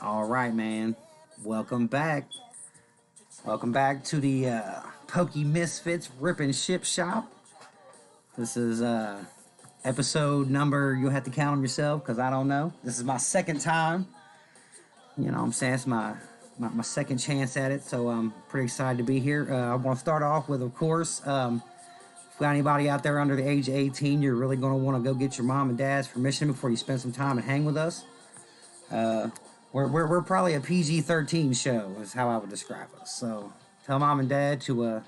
All right, man. Welcome back. Welcome back to the Misfitz Rip and Ship Shop. This is episode number, you'll have to count them yourself because I don't know. This is my second time. You know what I'm saying? It's my second chance at it, so I'm pretty excited to be here. I want to start off with, of course, if you got anybody out there under the age of 18, you're really going to want to go get your mom and dad's permission before you spend some time and hang with us. We're probably a PG-13 show, is how I would describe us. So tell mom and dad to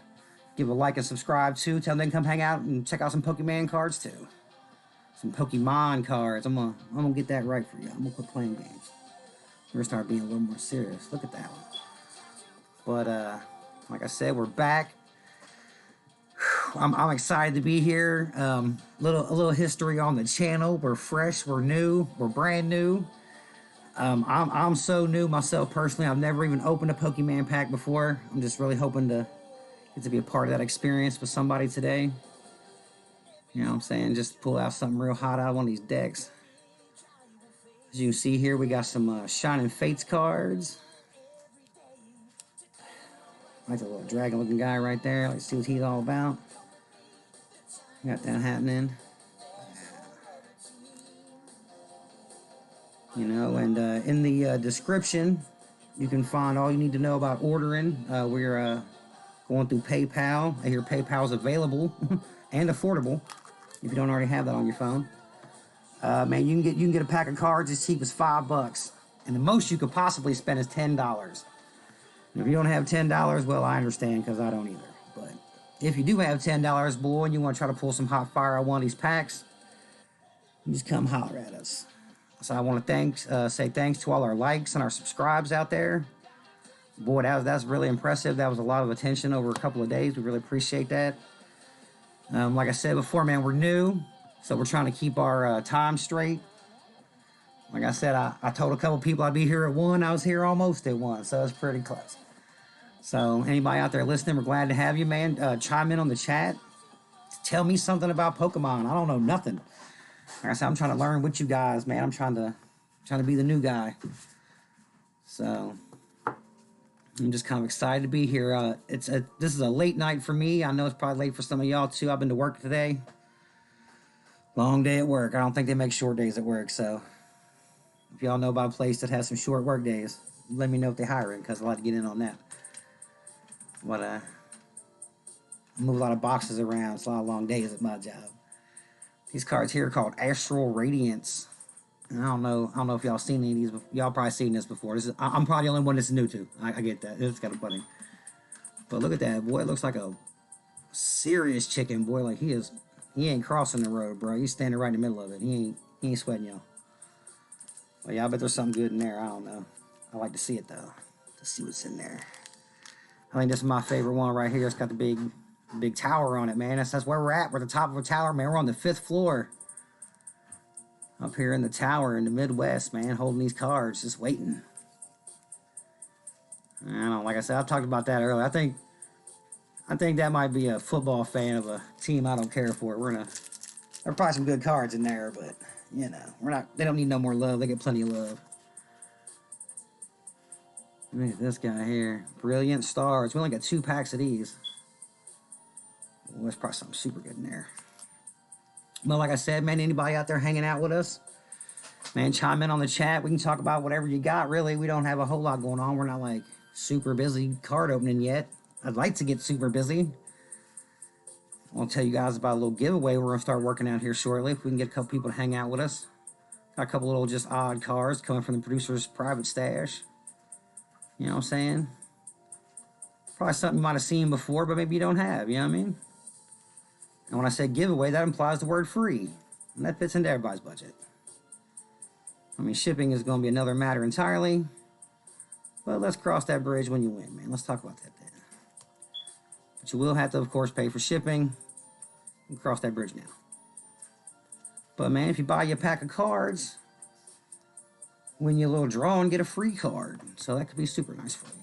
give a like and subscribe too. Tell them they can come hang out and check out some Pokemon cards too. Some Pokemon cards. I'm gonna get that right for you. I'm gonna quit playing games. We're gonna start being a little more serious. Look at that one. But like I said, we're back. I'm excited to be here. A little history on the channel. We're fresh. We're new. We're brand new. I'm so new myself personally. I've never even opened a Pokemon pack before. I'm just really hoping to get to be a part of that experience with somebody today. You know what I'm saying? Just pull out something real hot out of one of these decks. As you can see here, we got some Shining Fates cards. Like the little dragon looking guy right there. Let's see what he's all about. Got that happening. You know, and in the description, you can find all you need to know about ordering. We're going through PayPal. I hear PayPal is available and affordable if you don't already have that on your phone. Man, you can get a pack of cards as cheap as $5, and the most you could possibly spend is $10. And if you don't have $10, well, I understand because I don't either. But if you do have $10, boy, and you want to try to pull some hot fire on one of these packs, you just come holler at us. So I want to say thanks to all our likes and our subscribes out there. Boy, that's really impressive. That was a lot of attention over a couple of days. We really appreciate that. Like I said before, man, we're new, so we're trying to keep our time straight. Like I said, I told a couple people I'd be here at 1. I was here almost at 1, so it's pretty close. So anybody out there listening, we're glad to have you, man. Chime in on the chat. Tell me something about Pokemon. I don't know nothing. Like I said, I'm trying to learn with you guys, man. I'm trying to be the new guy. So I'm just kind of excited to be here. This is a late night for me. I know it's probably late for some of y'all too. I've been to work today. Long day at work. I don't think they make short days at work. So if y'all know about a place that has some short work days, let me know if they're hiring because I'd like to get in on that. But I move a lot of boxes around. It's a lot of long days at my job. These cards here are called Astral Radiance. And I don't know if y'all seen any of these. Y'all probably seen this before. I'm probably the only one that's new to. I get that. It's kind of funny. But look at that. Boy, it looks like a serious chicken, boy. Like he ain't crossing the road, bro. He's standing right in the middle of it. He ain't sweating y'all. Well, yeah, I bet there's something good in there. I don't know. I like to see it, though. To see what's in there. I think this is my favorite one right here. It's got the big tower on it, man. That's where we're at. We're at the top of a tower, man. We're on the 5th floor. Up here in the tower in the Midwest, man. Holding these cards. Just waiting. I don't know. Like I said, I talked about that earlier. I think that might be a football fan of a team I don't care for. There are probably some good cards in there, but, you know, they don't need no more love. They get plenty of love. Look at this guy here. Brilliant Stars. We only got 2 packs of these. Well, there's probably something super good in there. Well, like I said, man, anybody out there hanging out with us, man, chime in on the chat. We can talk about whatever you got, really. We don't have a whole lot going on. We're not, like, super busy card opening yet. I'd like to get super busy. I'll tell you guys about a little giveaway we're going to start working out here shortly if we can get a couple people to hang out with us. Got a couple little just odd cards coming from the producer's private stash. You know what I'm saying? Probably something you might have seen before, but maybe you don't have. You know what I mean? And when I say giveaway, that implies the word free. And that fits into everybody's budget. I mean, shipping is going to be another matter entirely. But let's cross that bridge when you win, man. Let's talk about that then. But you will have to, of course, pay for shipping. And cross that bridge now. But, man, if you buy your pack of cards, win you a little draw and get a free card. So that could be super nice for you.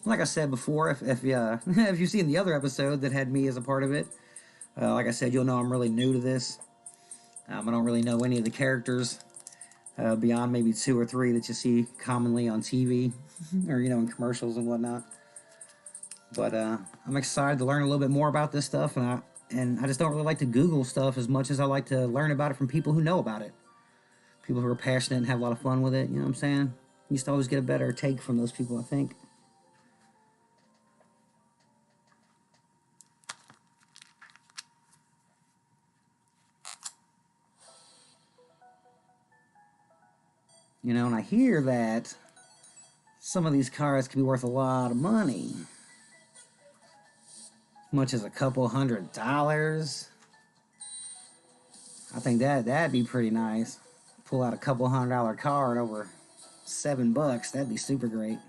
Like I said before, if you if you've seen the other episode that had me as a part of it, like I said, you'll know I'm really new to this. I don't really know any of the characters beyond maybe two or three that you see commonly on TV or in commercials and whatnot. But I'm excited to learn a little bit more about this stuff, and I just don't really like to Google stuff as much as I like to learn about it from people who know about it, people who are passionate and have a lot of fun with it. You know what I'm saying? You used to always get a better take from those people, I think. And I hear that some of these cards could be worth a lot of money, much as a couple $100. I think that'd be pretty nice. Pull out a couple $100 card over $7. That'd be super great.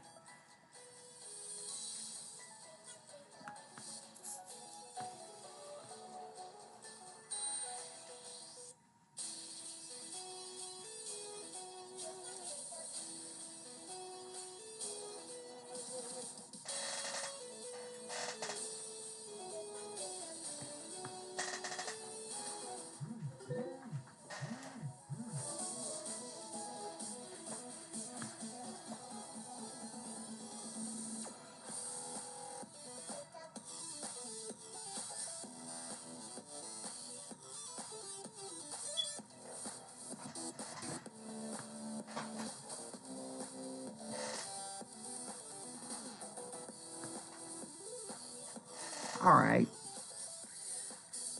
All right.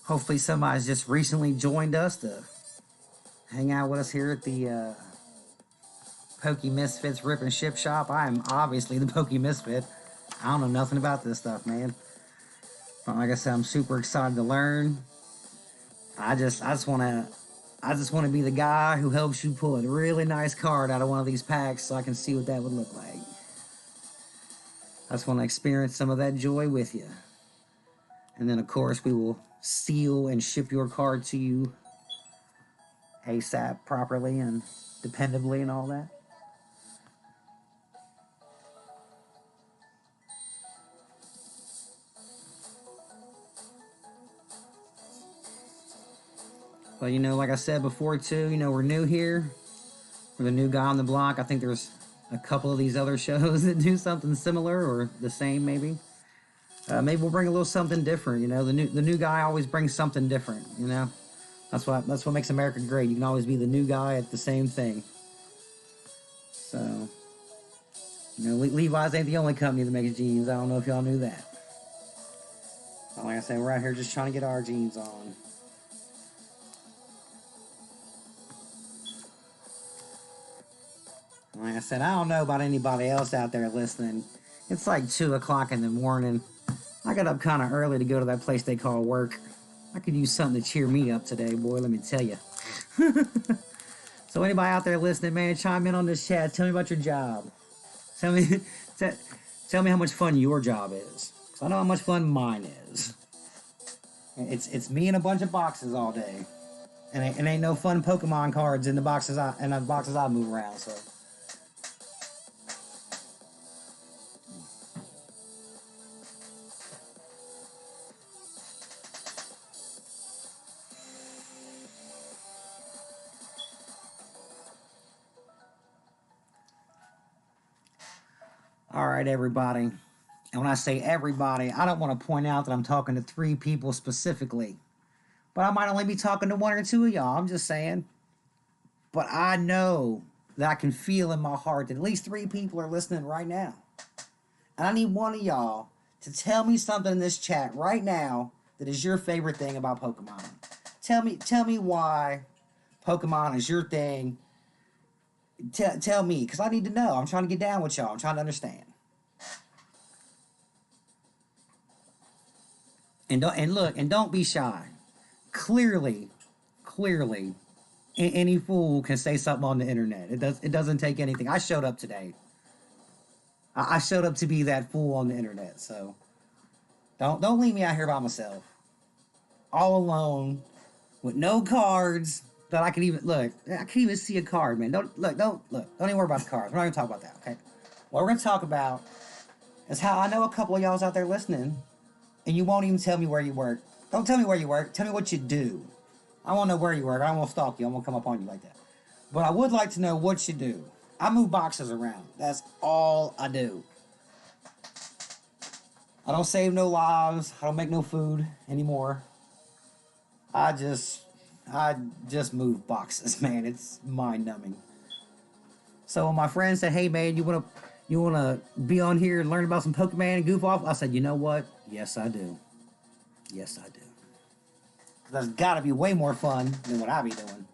Hopefully somebody's just recently joined us to hang out with us here at the Pokey Misfitz Rip and Ship Shop. I am obviously the Pokey Misfit. I don't know nothing about this stuff, man. But like I said, I'm super excited to learn. I just want to be the guy who helps you pull a really nice card out of one of these packs so I can see what that would look like. I just want to experience some of that joy with you. And then, of course, we will seal and ship your card to you ASAP properly and dependably and all that. But, like I said before, too, we're new here. We're the new guy on the block. I think there's a couple of these other shows that do something similar or the same, maybe. Maybe we'll bring a little something different. The new guy always brings something different. That's what makes America great. You can always be the new guy at the same thing. So, Levi's ain't the only company that makes jeans. I don't know if y'all knew that. But like I said, we're out here just trying to get our jeans on. Like I said, I don't know about anybody else out there listening. It's like 2 o'clock in the morning. I got up kind of early to go to that place they call work. I could use something to cheer me up today, boy, let me tell you. So anybody out there listening, man, chime in on this chat. Tell me about your job. Tell me, tell me how much fun your job is. Because I know how much fun mine is. It's me and a bunch of boxes all day. And it ain't no fun Pokemon cards in the boxes I move around, so... All right, everybody. And when I say everybody, I don't want to point out that I'm talking to 3 people specifically. But I might only be talking to 1 or 2 of y'all. I'm just saying. But I know that I can feel in my heart that at least 3 people are listening right now. And I need 1 of y'all to tell me something in this chat right now that is your favorite thing about Pokemon. Tell me why Pokemon is your thing. Tell me, because I need to know. I'm trying to get down with y'all. I'm trying to understand. And don't be shy. Clearly, any fool can say something on the internet. It doesn't take anything. I showed up today. I showed up to be that fool on the internet. So don't leave me out here by myself, all alone, with no cards that I can even look. I can't even see a card, man. Don't even worry about the cards. We're not gonna talk about that. Okay. What we're gonna talk about That's how I know a couple of y'all's out there listening, and you won't even tell me where you work. Don't tell me where you work. Tell me what you do. I want to know where you work. I don't want to stalk you. I won't come up on you like that. But I would like to know what you do. I move boxes around. That's all I do. I don't save no lives. I don't make no food anymore. I just I just move boxes, man. It's mind numbing. So when my friend said, "Hey man, you wanna be on here and learn about some Pokemon and goof off?" I said, "You know what? Yes I do. Yes I do. That's gotta be way more fun than what I be doing."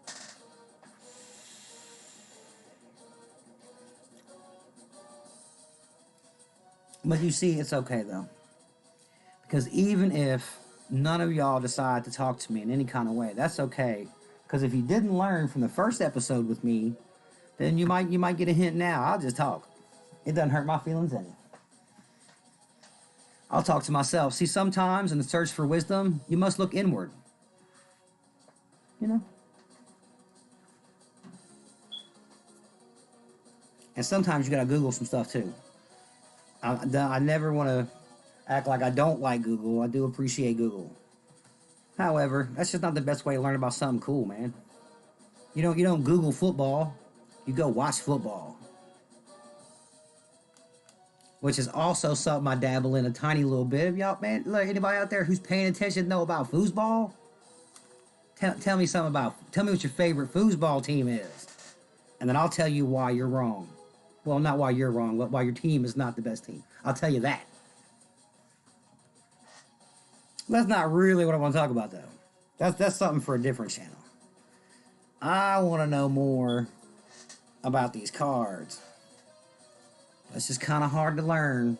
But you see, it's okay though. Because even if none of y'all decide to talk to me in any kind of way, that's okay. Because if you didn't learn from the first episode with me, then you might get a hint now. I'll just talk. It doesn't hurt my feelings any. I'll talk to myself. See, sometimes in the search for wisdom, you must look inward. You know? And sometimes you gotta Google some stuff too. I never want to act like I don't like Google. I do appreciate Google. However, that's just not the best way to learn about something cool, man. You don't Google football. You go watch football, which is also something I dabble in a tiny little bit. Of y'all, man, look, anybody out there who's paying attention know about foosball? Tell me something about. Tell me what your favorite foosball team is, and then I'll tell you why you're wrong. Well, not why you're wrong, but why your team is not the best team. I'll tell you that. That's not really what I want to talk about, though. That's something for a different channel. I want to know more about these cards. It's just kind of hard to learn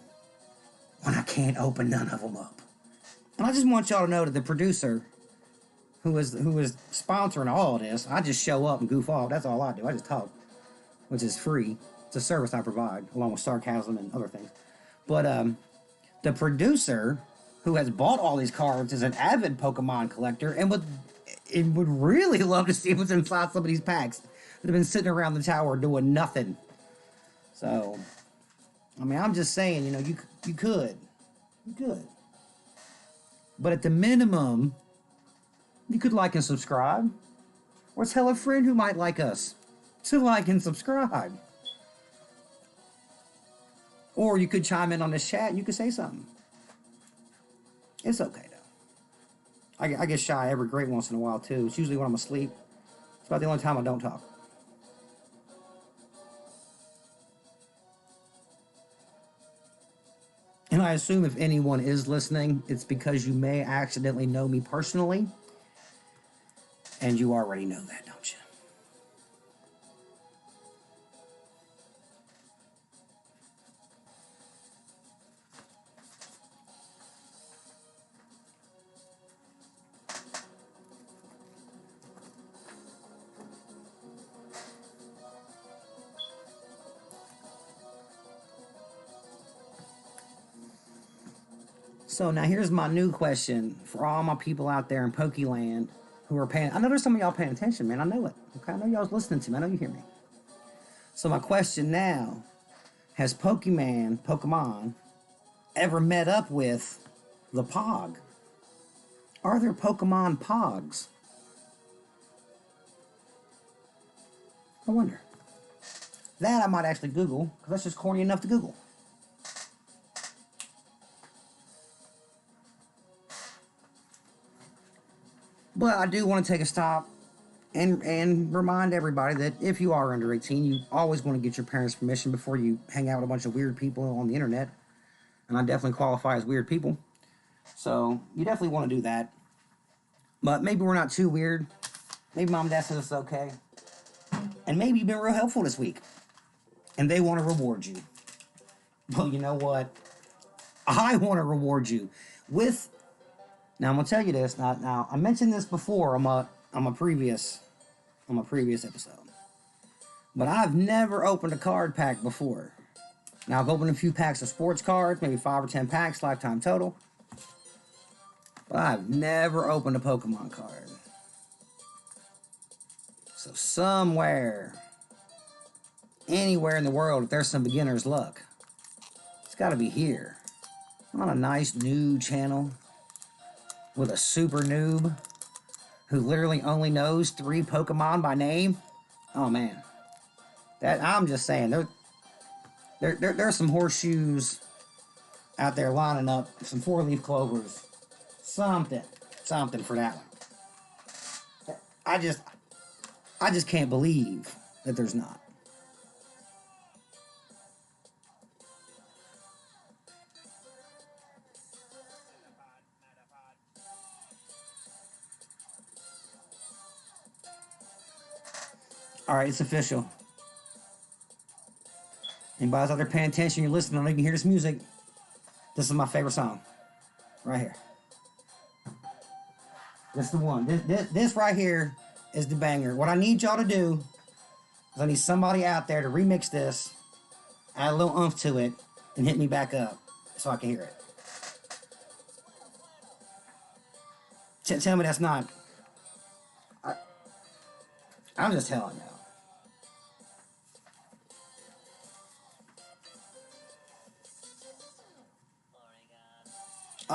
when I can't open none of them up. And I just want y'all to know that the producer, who is sponsoring all of this, I just show up and goof off. That's all I do. I just talk, which is free. It's a service I provide, along with sarcasm and other things. But the producer, who has bought all these cards, is an avid Pokemon collector and would really love to see what's inside some of these packs that have been sitting around the tower doing nothing. So, I mean, I'm just saying, you could, but at the minimum, you could like and subscribe, or tell a friend who might like us to like and subscribe. Or you could chime in on this chat and you could say something. It's okay, though. I get shy every great once in a while, too. It's usually when I'm asleep. It's about the only time I don't talk. And I assume if anyone is listening, it's because you may accidentally know me personally. And you already know that, don't you? So now here's my new question for all my people out there in Pokeland who are paying. I know there's some of y'all paying attention, man. I know it. Okay, I know y'all's listening to me. I know you hear me. So my question now: has Pokemon, ever met up with the Pog? Are there Pokemon Pogs? I wonder. That I might actually Google, because that's just corny enough to Google. But I do want to take a stop and remind everybody that if you are under 18, you always want to get your parents' permission before you hang out with a bunch of weird people on the internet. And I definitely qualify as weird people. So you definitely want to do that. But maybe we're not too weird. Maybe mom and dad says it's okay. And maybe you've been real helpful this week. And they want to reward you. Well, you know what? I want to reward you with. Now I'm gonna tell you this. Now I mentioned this before on a previous episode, but I've never opened a card pack before. Now I've opened a few packs of sports cards, maybe 5 or 10 packs, lifetime total. But I've never opened a Pokemon card. So somewhere, anywhere in the world, if there's some beginner's luck, It's got to be here. On a nice new channel with a super noob who literally only knows 3 Pokemon by name. Oh man, that I'm just saying there's some horseshoes out there lining up, some 4-leaf clovers, something for that one. I just can't believe that there's not. All right, it's official. Anybody's out there paying attention, you're listening, I know you can hear this music. This is my favorite song. Right here. This is the one. This right here is the banger. What I need y'all to do is I need somebody out there to remix this, add a little oomph to it, and hit me back up so I can hear it. Tell me that's not... I'm just telling y'all.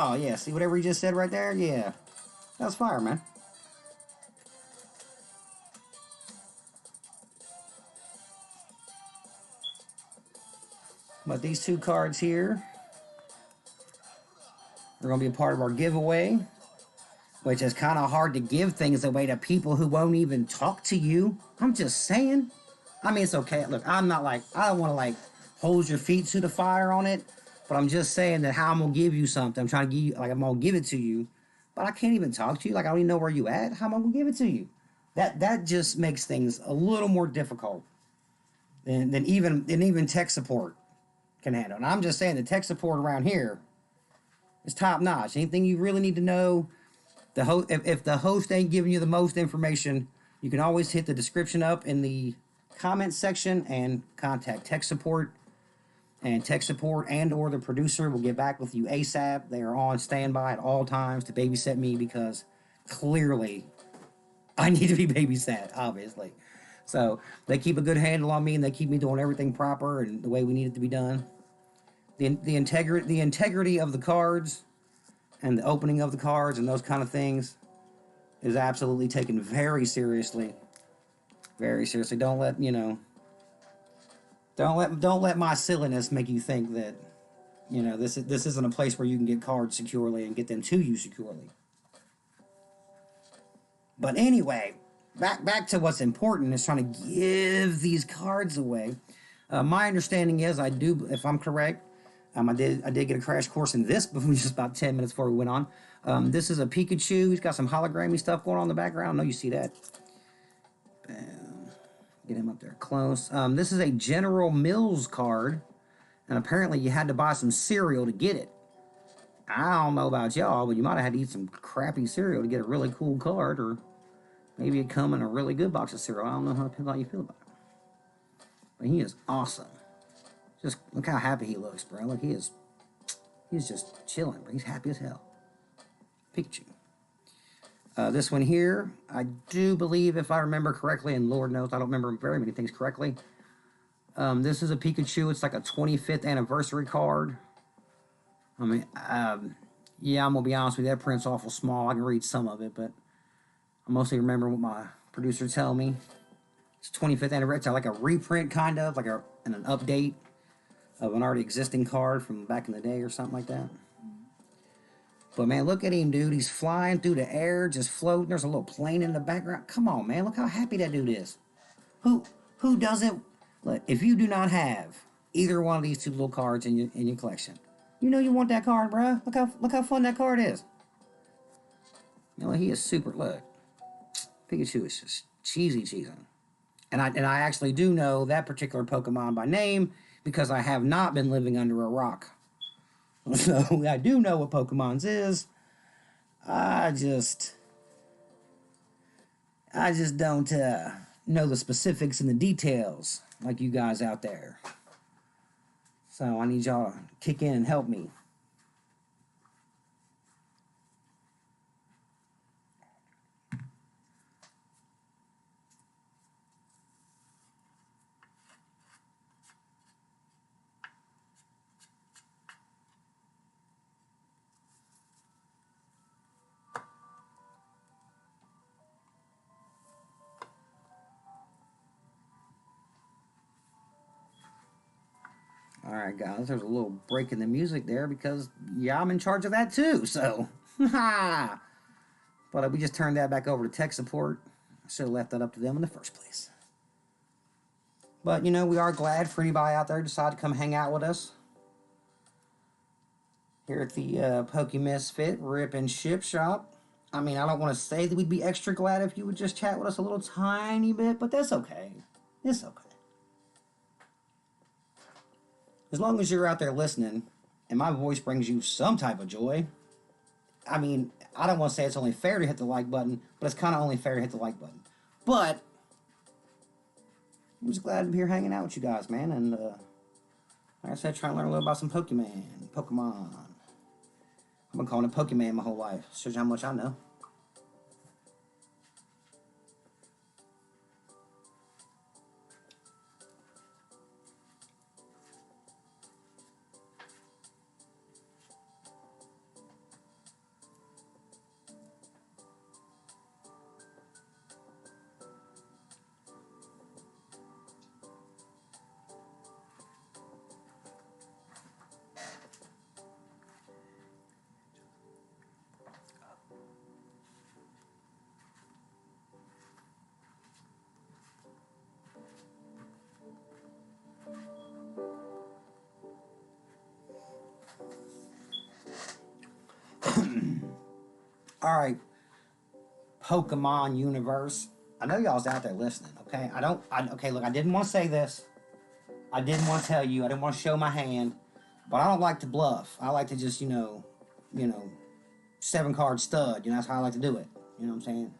Oh, yeah. See whatever he just said right there? Yeah. That's fire, man. But these 2 cards here are going to be a part of our giveaway, which is kind of hard to give things away to people who won't even talk to you. I'm just saying. I mean, it's okay. Look, I'm not like, I don't want to like hold your feet to the fire on it, but I'm just saying that how I'm going to give you something. I'm trying to give you, like, I'm going to give it to you, but I can't even talk to you. Like, I don't even know where you at. How am I going to give it to you? That just makes things a little more difficult than even tech support can handle. And I'm just saying the tech support around here is top notch. Anything you really need to know, if the host ain't giving you the most information, you can always hit the description up in the comment section and contact tech support. And tech support and or the producer will get back with you ASAP. They are on standby at all times to babysit me because clearly I need to be babysat, obviously. So they keep a good handle on me and they keep me doing everything proper and the way we need it to be done. The integrity of the cards and the opening of the cards and those kind of things is absolutely taken very seriously. Very seriously. Don't let, don't let my silliness make you think that, this isn't a place where you can get cards securely and get them to you securely. But anyway, back to what's important is trying to give these cards away. My understanding is I do, if I'm correct, I did get a crash course in this before just about 10 minutes before we went on. This is a Pikachu. He's got some hologrammy stuff going on in the background. I know you see that. Bam. Get him up there close. This is a General Mills card, and apparently you had to buy some cereal to get it. I don't know about y'all, but you might have had to eat some crappy cereal to get a really cool card, or maybe it come in a really good box of cereal. I don't know how you feel about it. But he is awesome. Just look how happy he looks, bro. Look, he's just chilling, bro. He's happy as hell. Pikachu. This one here, I do believe, if I remember correctly, and Lord knows I don't remember very many things correctly. This is a Pikachu. It's like a 25th anniversary card. I mean, yeah, I'm going to be honest with you. That print's awful small. I can read some of it, but I mostly remember what my producer tell me. It's 25th anniversary. It's like a reprint, kind of, like an update of an already existing card from back in the day or something like that. But man, look at him, dude. He's flying through the air, just floating. There's a little plane in the background. Come on, man. Look how happy that dude is. Who doesn't? Look, if you do not have either one of these 2 little cards in your collection, you know you want that card, bro. Look how fun that card is. He is super. Look, Pikachu is just cheesing. And I actually do know that particular Pokemon by name because I have not been living under a rock. So I do know what Pokemon's is. I just don't know the specifics and the details like you guys out there. So I need y'all to kick in and help me. Alright, guys, there's a little break in the music there because, yeah, I'm in charge of that too, so. Ha! But we just turned that back over to tech support. I should have left that up to them in the first place. But, you know, we are glad for anybody out there who decided to come hang out with us here at the Poke Misfit Rip and Ship Shop. I mean, I don't want to say that we'd be extra glad if you would just chat with us a little tiny bit, but that's okay. It's okay. As long as you're out there listening and my voice brings you some type of joy, I mean, I don't want to say it's only fair to hit the like button, but it's kind of only fair to hit the like button. But I'm just glad to be here hanging out with you guys, man. And like I said, trying to learn a little about some Pokemon. I've been calling it Pokemon my whole life. Shows you how much I know. Alright, Pokemon universe. I know y'all's out there listening, okay? Okay, look, I didn't want to say this. I didn't want to tell you. I didn't want to show my hand. But I don't like to bluff. I like to just, 7-card stud. That's how I like to do it. You know what I'm saying?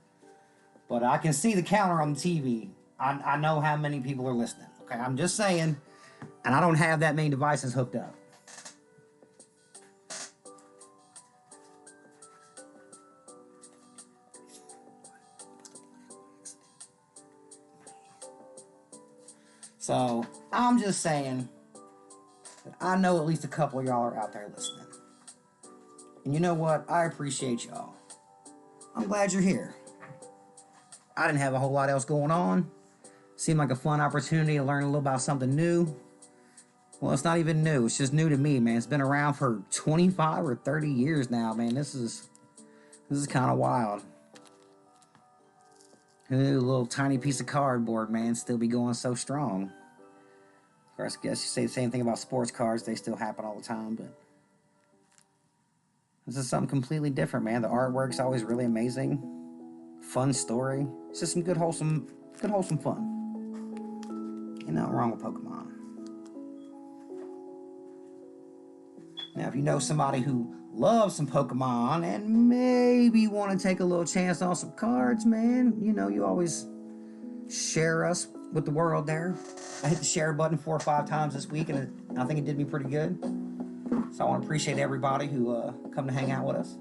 But I can see the counter on the TV. I know how many people are listening. Okay, I'm just saying. And I don't have that many devices hooked up. So, I'm just saying that I know at least a couple of y'all are out there listening. And you know what? I appreciate y'all. I'm glad you're here. I didn't have a whole lot else going on. Seemed like a fun opportunity to learn a little about something new. Well, it's not even new. It's just new to me, man. It's been around for 25 or 30 years now, man. This is kind of wild. A little tiny piece of cardboard, man, still be going so strong. Of course, I guess you say the same thing about sports cards. They still happen all the time, but this is something completely different, man. The artwork's always really amazing. Fun story. It's just some good wholesome fun. Ain't nothing wrong with Pokemon. Now, if you know somebody who loves some Pokemon and maybe want to take a little chance on some cards, man, you always share us with the world there. I hit the share button 4 or 5 times this week, and I think it did me pretty good. So I want to appreciate everybody who come to hang out with us.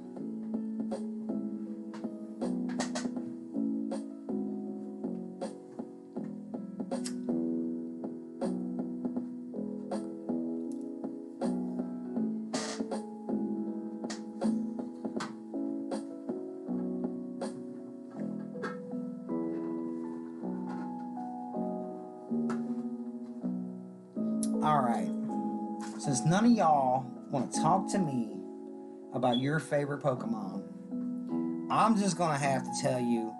Alright, since none of y'all want to talk to me about your favorite Pokemon, I'm just going to have to tell you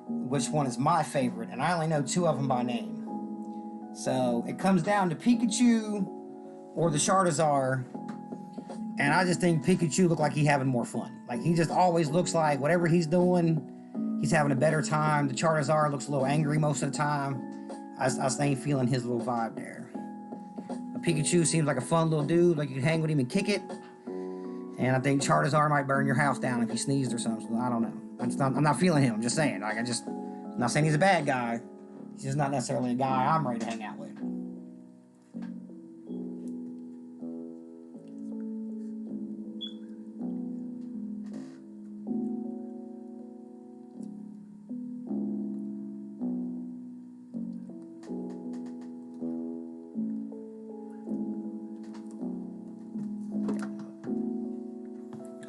which one is my favorite, and I only know 2 of them by name. So it comes down to Pikachu or the Charizard, and I just think Pikachu looked like he's having more fun. Like, he just always looks like whatever he's doing, he's having a better time. The Charizard looks a little angry most of the time. I ain't feeling his little vibe there. Pikachu seems like a fun little dude, like you can hang with him and kick it. And I think Charizard might burn your house down if he sneezed or something. I don't know. I'm not feeling him. I'm just saying. I'm not saying he's a bad guy. He's just not necessarily a guy I'm ready to hang out with.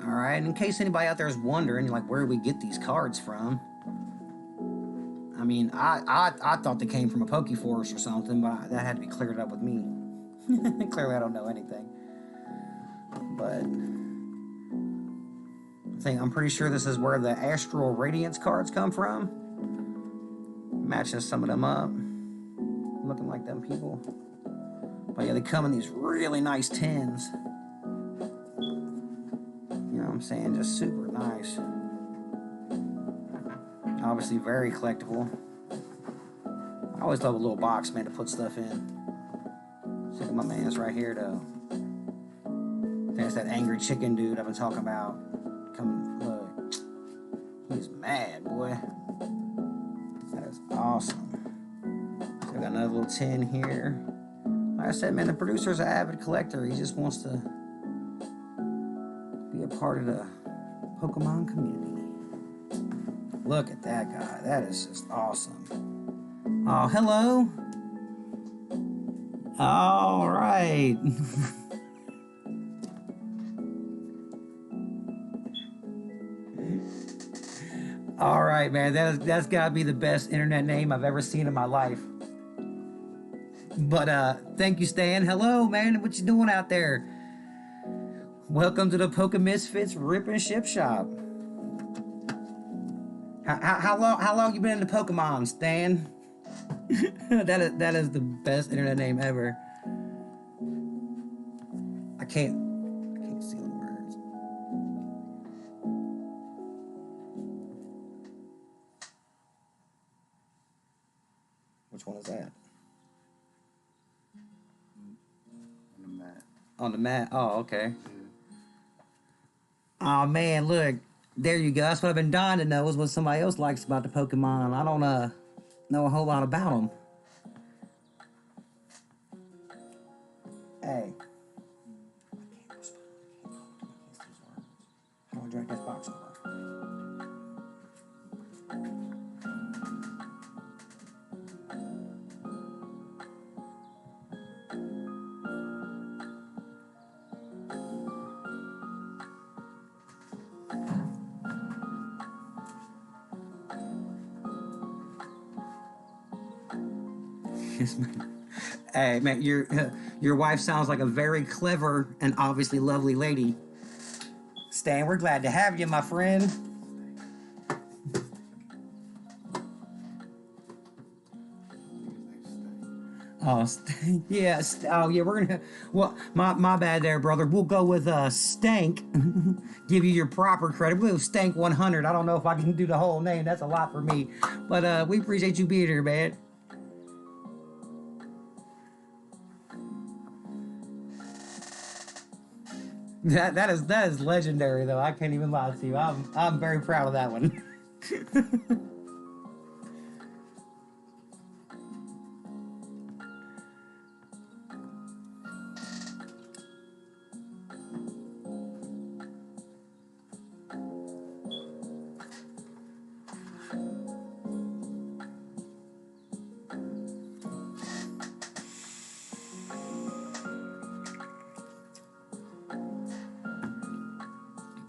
Alright, in case anybody out there is wondering, like, where do we get these cards from? I mean, I thought they came from a Pokeforest or something, but that had to be cleared up with me. Clearly I don't know anything. But I'm pretty sure this is where the astral radiance cards come from. Matching some of them up. Looking like them people. But yeah, they come in these really nice tins. You know what I'm saying? Just super nice. Obviously very collectible. I always love a little box, man, to put stuff in. Look at my man's right here, though. That's that angry chicken dude I've been talking about. Come, look. He's mad, boy. That is awesome. So I got another little tin here. Like I said, man, the producer's an avid collector. He just wants to be a part of the Pokemon community. Look at that guy. That is just awesome. Oh, hello. All right. All right, man. That's got to be the best internet name I've ever seen in my life. But thank you, Stan. Hello, man. What you doing out there? Welcome to the Misfitz Rip and Ship Shop. How long you been into Pokemon, Stan? that is the best internet name ever. I can't see the words. Which one is that? On the mat. On the mat. Oh, okay. Oh man, look. There you go. That's what I've been dying to know is what somebody else likes about the Pokemon. I don't know a whole lot about them. Hey. How do I drag this box over? Yes, man. Hey, man, your wife sounds like a very clever and obviously lovely lady. Stan, we're glad to have you, my friend. Oh, yeah. Oh, yeah. We're gonna. Well, my bad there, brother. We'll go with Stank. Give you your proper credit. We'll Stank 100. I don't know if I can do the whole name. That's a lot for me. But we appreciate you being here, man. That is legendary though. I can't even lie to you. I'm very proud of that one.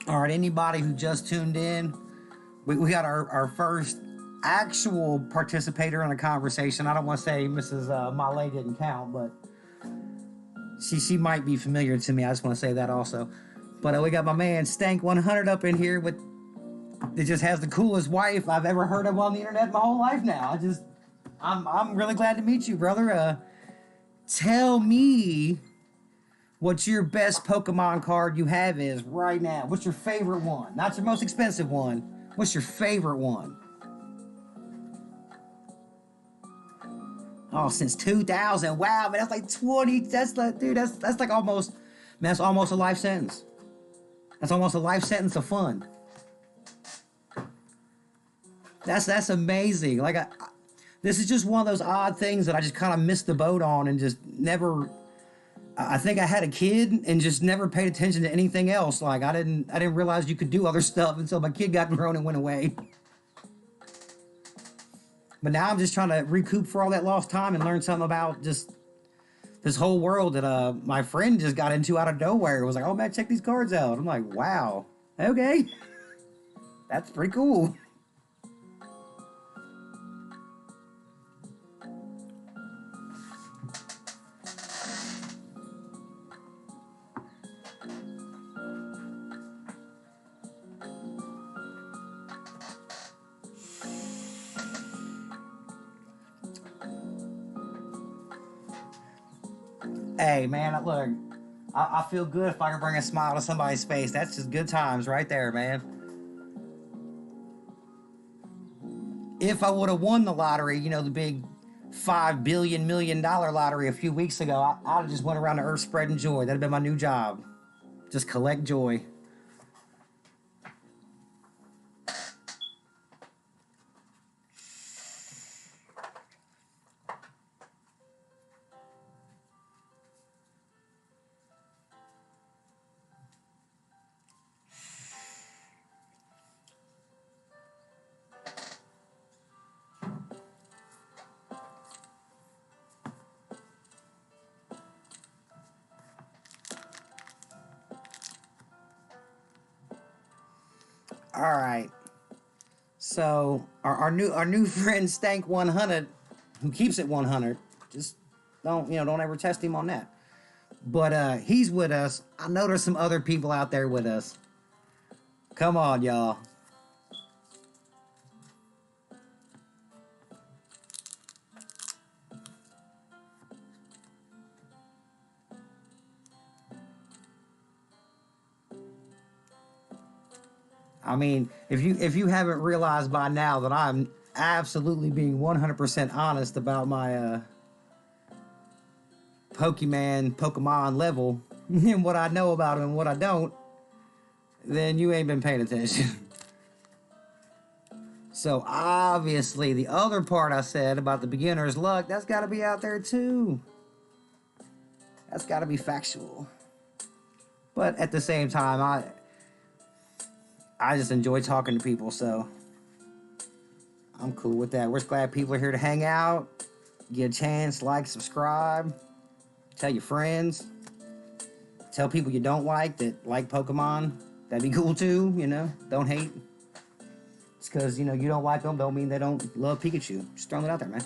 All right, anybody who just tuned in, we got our first actual participator in a conversation. I don't want to say Mrs. Malay didn't count, but she might be familiar to me. I just want to say that also. But we got my man Stank 100 up in here with that just has the coolest wife I've ever heard of on the internet my whole life now. I'm really glad to meet you, brother. Tell me what your best Pokemon card you have is right now. What's your favorite one? Not your most expensive one. What's your favorite one? Oh, since 2000. Wow, man, that's like 20. That's like, dude, that's like almost, man, that's almost a life sentence. That's almost a life sentence of fun. That's amazing. Like, this is just one of those odd things that I just kind of missed the boat on and just never. I think I had a kid and just never paid attention to anything else. Like I didn't realize you could do other stuff until my kid got grown and went away. But now I'm just trying to recoup for all that lost time and learn something about just this whole world that my friend just got into out of nowhere. It was like, oh man, check these cards out. I'm like, wow, okay, that's pretty cool. Hey, man, look, I feel good if I can bring a smile to somebody's face. That's just good times right there, man. If I would have won the lottery, you know, the big $5 billion lottery a few weeks ago, I'd have just went around the earth spreading joy. That'd have been my new job. Just collect joy. All right. So our new friend Stank 100, who keeps it 100, just don't ever test him on that. But he's with us. I know there's some other people out there with us. Come on, y'all. I mean, if you haven't realized by now that I'm absolutely being 100% honest about my Pokemon level and what I know about them and what I don't, then you ain't been paying attention. So obviously, the other part I said about the beginner's luck, that's got to be out there too. That's got to be factual. But at the same time, I just enjoy talking to people, so I'm cool with that. We're just glad people are here to hang out, get a chance, like, subscribe, tell your friends, tell people you don't like Pokemon. That'd be cool too, you know. Don't hate. It's because, you don't like them, don't mean they don't love Pikachu. Just throwing it out there, man.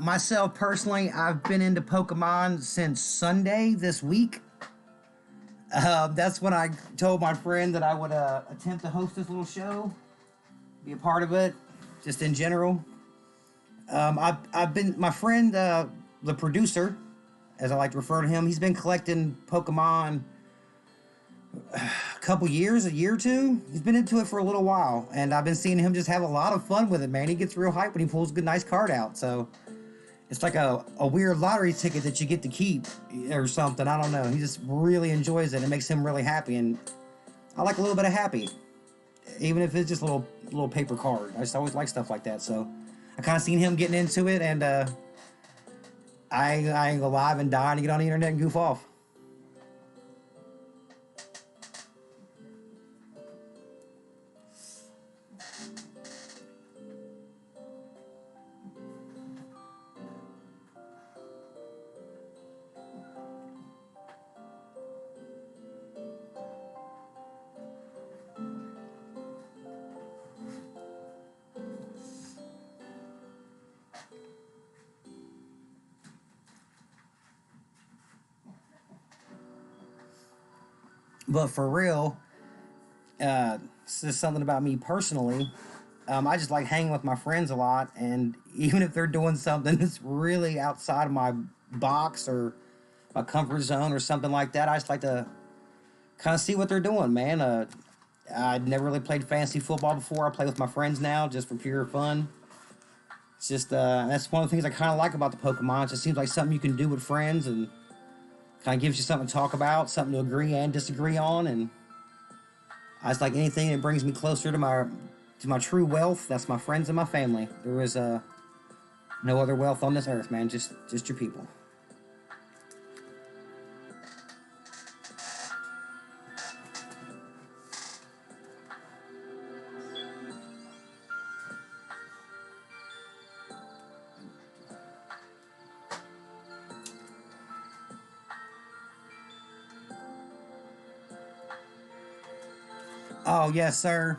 Myself personally, I've been into Pokemon since Sunday this week. That's when I told my friend that I would attempt to host this little show, be a part of it, just in general. I've been my friend, the producer, as I like to refer to him. He's been collecting Pokemon a couple years, a year or two. He's been into it for a little while, and I've been seeing him just have a lot of fun with it. Man, he gets real hype when he pulls a good, nice card out. So it's like a weird lottery ticket that you get to keep or something. I don't know. He just really enjoys it. It makes him really happy, and I like a little bit of happy, even if it's just a little paper card. I just always like stuff like that. So I kind of seen him getting into it, and I ain't gonna lie, I've been dying to get on the internet and goof off. But for real, this is something about me personally. I just like hanging with my friends a lot, and even if they're doing something that's really outside of my box or my comfort zone or something like that, I just like to kind of see what they're doing, man. I'd never really played fantasy football before. I play with my friends now just for pure fun. It's just that's one of the things I kind of like about the Pokemon. It just seems like something you can do with friends and kind of gives you something to talk about, something to agree and disagree on, and I just like anything that brings me closer to my true wealth. That's my friends and my family. There is no other wealth on this earth, man. Just your people. Oh yes, sir.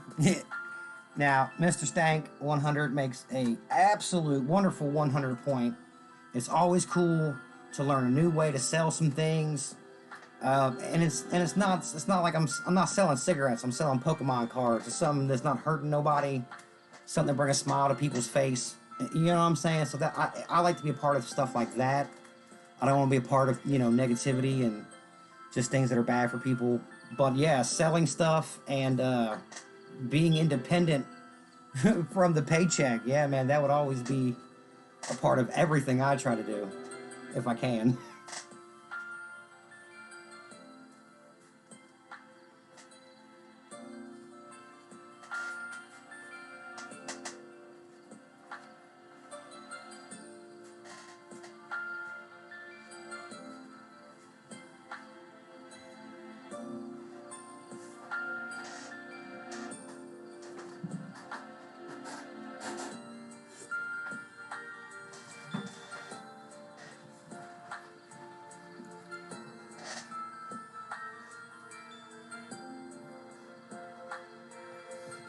Now, Mr. Stank 100 makes a absolute wonderful 100 point. It's always cool to learn a new way to sell some things. And it's not like I'm not selling cigarettes. I'm selling Pokemon cards. It's something that's not hurting nobody. Something to bring a smile to people's face. You know what I'm saying? So that I like to be a part of stuff like that. I don't want to be a part of negativity and just things that are bad for people. But yeah, selling stuff and being independent from the paycheck. Yeah, man, that would always be a part of everything I try to do if I can.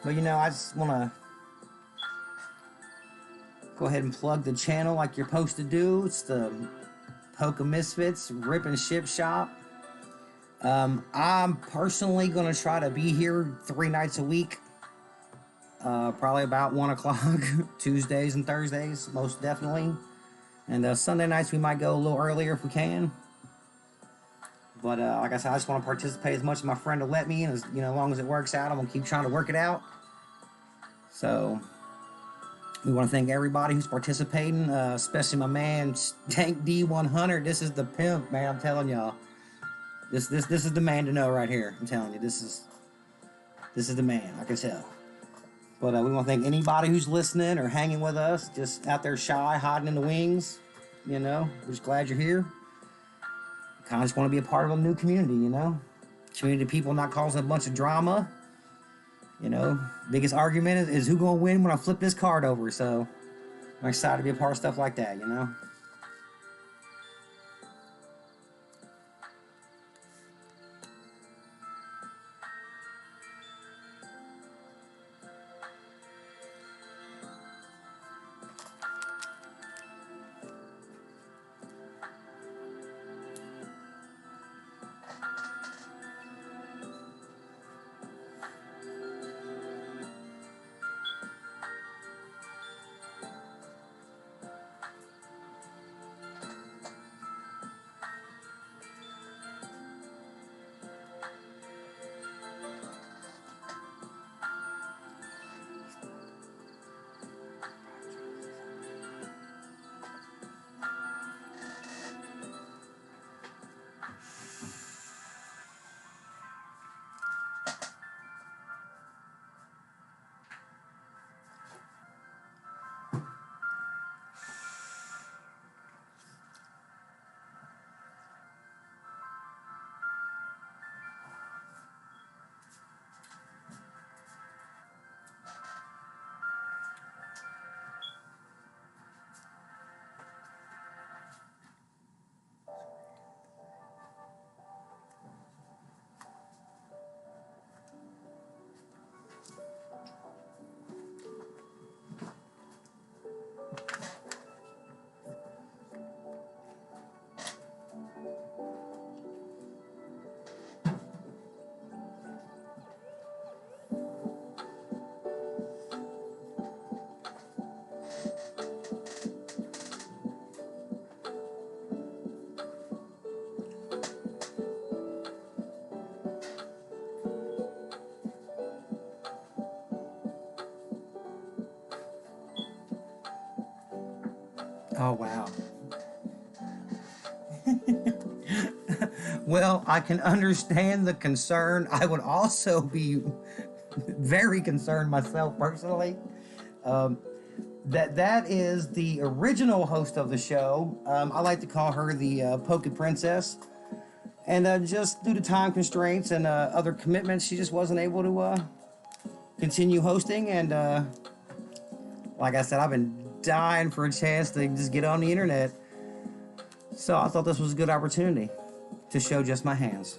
But I just want to go ahead and plug the channel like you're supposed to do. It's the Poka Misfitz Rip and Ship Shop. I'm personally going to try to be here 3 nights a week. Probably about 1 o'clock, Tuesdays and Thursdays, most definitely. And Sunday nights we might go a little earlier if we can. But like I said, I just want to participate as much as my friend will let me, and as long as it works out, I'm gonna keep trying to work it out. So we want to thank everybody who's participating, especially my man Tank D100. This is the pimp, man. I'm telling y'all, this is the man to know right here. I'm telling you, this is the man. I can tell. But we want to thank anybody who's listening or hanging with us, just out there shy, hiding in the wings. We're just glad you're here. Kind of just want to be a part of a new community. Community of people not causing a bunch of drama. Biggest argument is who gonna win when I flip this card over. So I'm excited to be a part of stuff like that. Oh, wow. Well, I can understand the concern. I would also be very concerned myself personally. Um, that is the original host of the show. I like to call her the Poke Princess. And just due to time constraints and other commitments, she just wasn't able to continue hosting. And like I said, I've been dying for a chance to just get on the internet. So I thought this was a good opportunity to show just my hands.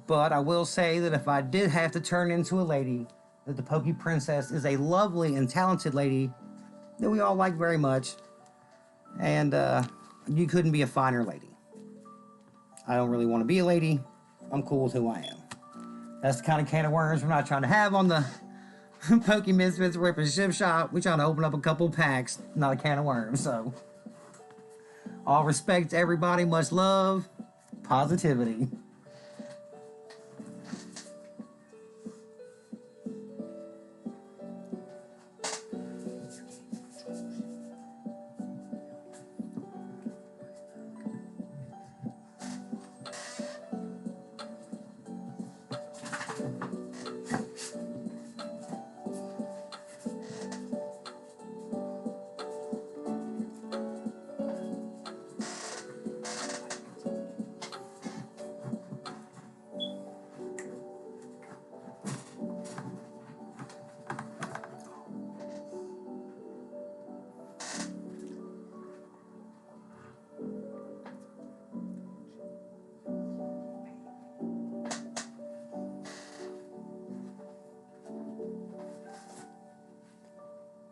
But I will say that if I did have to turn into a lady, that the Pokey Princess is a lovely and talented lady that we all like very much. And you couldn't be a finer lady. I don't really want to be a lady. I'm cool with who I am. That's the kind of can of worms we're not trying to have on the Pokey Misfitz Ripper Ship Shop. We're trying to open up a couple packs, not a can of worms. So, all respect to everybody, much love, positivity.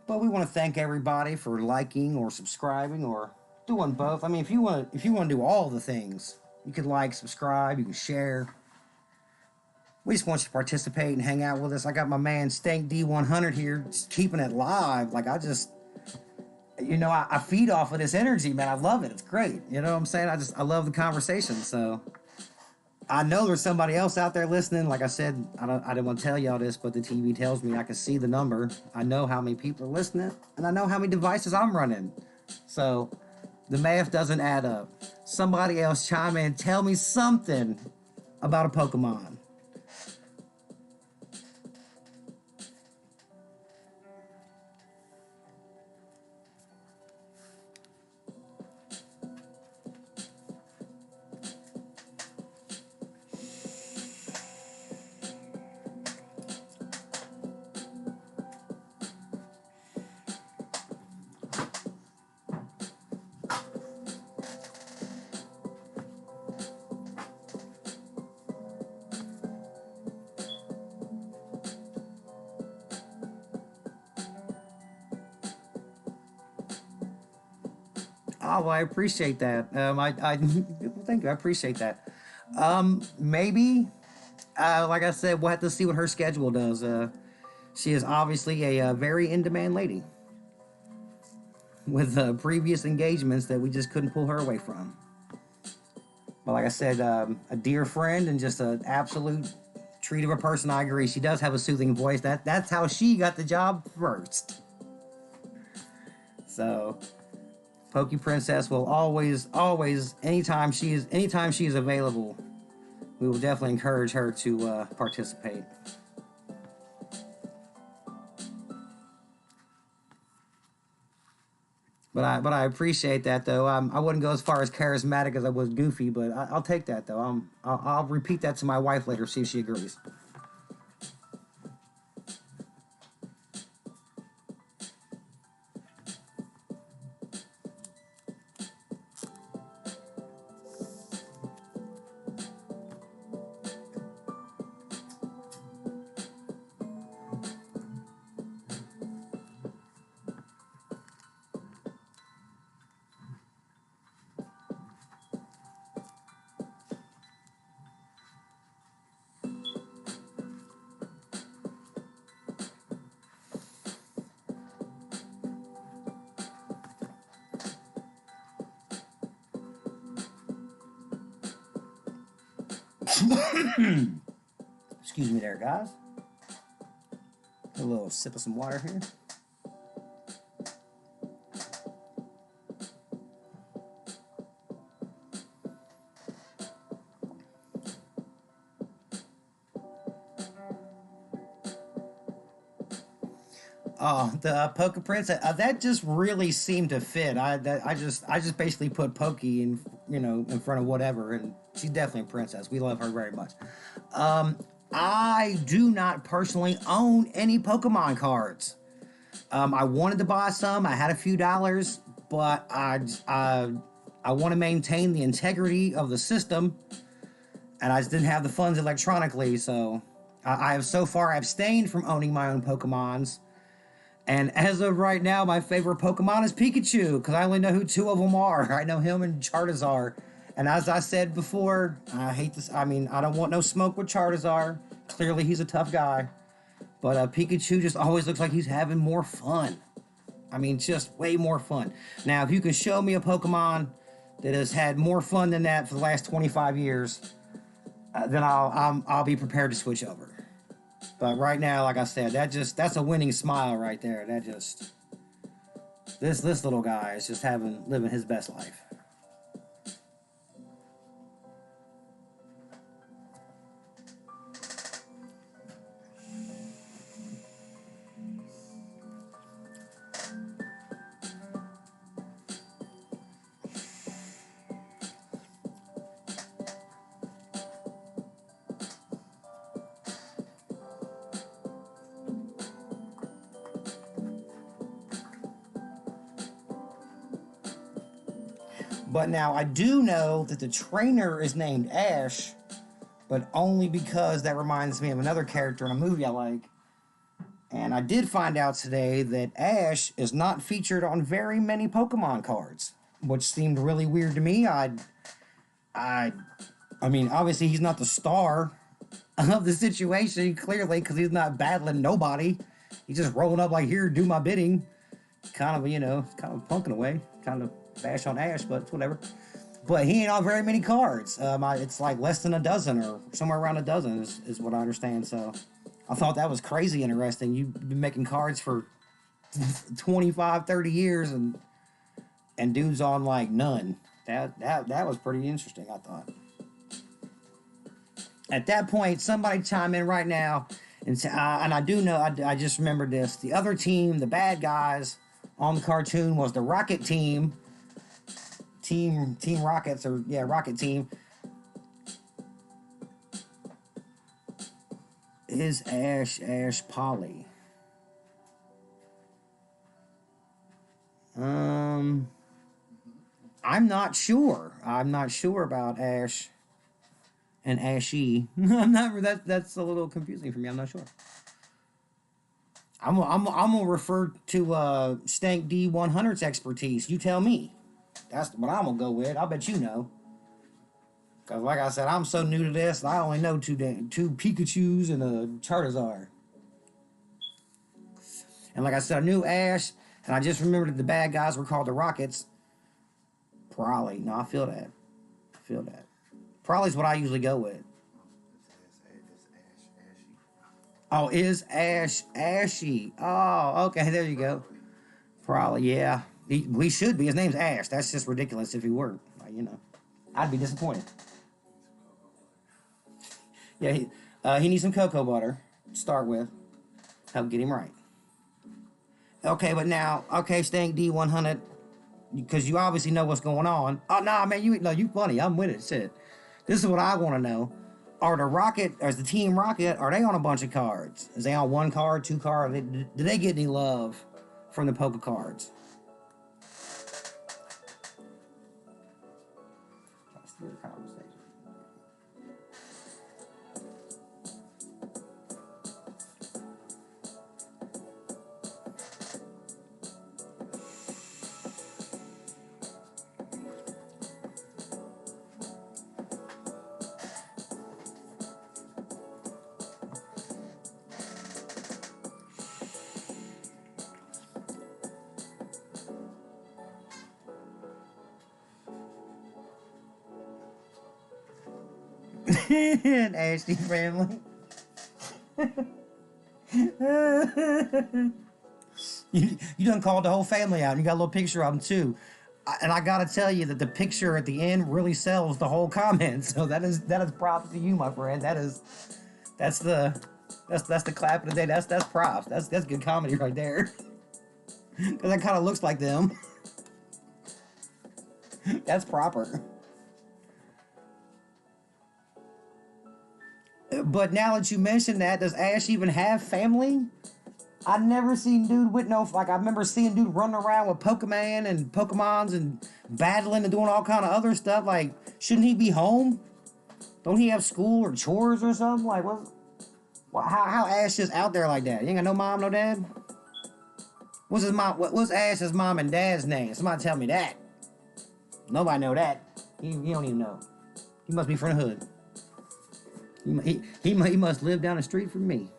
But we want to thank everybody for liking or subscribing or doing both. I mean, if you want to do all the things, you can like, subscribe, you can share. We just want you to participate and hang out with us. I got my man Stank D100 here, just keeping it live. Like I feed off of this energy, man. I love it. It's great. You know what I'm saying? I love the conversation. So I know there's somebody else out there listening. Like I said, I didn't want to tell y'all this, but the TV tells me I can see the number. I know how many people are listening, and I know how many devices I'm running. So the math doesn't add up. Somebody else chime in, tell me something about a Pokemon. Oh, well, I appreciate that. Thank you. I appreciate that. Maybe, like I said, we'll have to see what her schedule does. She is obviously a very in-demand lady with previous engagements that we just couldn't pull her away from. But like I said, a dear friend and just an absolute treat of a person. I agree. She does have a soothing voice. That's how she got the job first. So Pokey Princess will always, anytime she is available, we will definitely encourage her to participate. But I appreciate that though. I wouldn't go as far as charismatic as I was goofy, but I'll take that though. I'll repeat that to my wife later, see if she agrees. Excuse me there, guys. A little sip of some water here. Oh, the Poke Princess. That just really seemed to fit. I just basically put Pokey in, in front of whatever, and she's definitely a princess. We love her very much. I do not personally own any Pokemon cards. I wanted to buy some. I had a few dollars, but I want to maintain the integrity of the system, and I just didn't have the funds electronically. So I have so far abstained from owning my own Pokemons. And as of right now, my favorite Pokemon is Pikachu, because I only know who two of them are. I know him and Charizard. And as I said before, I hate this. I mean, I don't want no smoke with Charizard. Clearly, he's a tough guy. But Pikachu just always looks like he's having more fun. I mean, just way more fun. Now, if you can show me a Pokemon that has had more fun than that for the last 25 years, then I'll be prepared to switch over. But right now, like I said, that's a winning smile right there. This little guy is just living his best life. But now I do know that the trainer is named Ash, but only because that reminds me of another character in a movie I like. And I did find out today that Ash is not featured on very many Pokemon cards, which seemed really weird to me. I mean, obviously he's not the star of the situation, clearly, because he's not battling nobody. He's just rolling up like, here, do my bidding. Kind of, kind of punking away. Kind of bash on Ash, but it's whatever. But he ain't on very many cards. It's like less than a dozen or somewhere around a dozen is what I understand. So I thought that was crazy interesting. You've been making cards for 25, 30 years and dude's on like none. That was pretty interesting, I thought. At that point, somebody chime in right now and say, and I do know, I just remembered this. The other team, the bad guys on the cartoon was the Rocket Team. Team Rockets, or yeah, Rocket Team. Is Ash Polly? I'm not sure. I'm not sure about Ash and Ashy. I'm not. That's a little confusing for me. I'm not sure. I'm gonna refer to Stank D100's expertise. You tell me. That's what I'm gonna go with. I bet you know. Cause like I said, I'm so new to this. I only know two Pikachus and a Charizard. And like I said, I knew Ash, and I just remembered that the bad guys were called the Rockets. Probably. No, I feel that. Probably's what I usually go with. Oh, is Ash Ashy? Oh, okay, there you go. Probably, yeah. We should be. His name's Ash. That's just ridiculous if he weren't. I'd be disappointed. Yeah, he needs some cocoa butter to start with. Help get him right. Okay, but now, Stank D100, because you obviously know what's going on. Oh, nah, man, you funny. I'm with it. Shit. This is what I want to know. Are the Team Rocket, are they on a bunch of cards? Is they on one card, two cards? Do they get any love from the Poke cards? Steer the conversation. Ashley family. You done called the whole family out, and you got a little picture of them too. And I gotta tell you that the picture at the end really sells the whole comment. So that is props to you, my friend. That's the that's the clap of the day. That's props. That's good comedy right there. Because that kind of looks like them. That's proper. But now that you mention that, does Ash even have family? I never seen dude with no, like, I remember seeing dude running around with Pokemon and Pokemons and battling and doing all kind of other stuff. Like, shouldn't he be home? Don't he have school or chores or something? Like, how Ash just out there like that? You ain't got no mom, no dad? What's his mom? What's Ash's mom and dad's name? Somebody tell me that. Nobody know that. He don't even know. He must be from the hood. He must live down the street from me.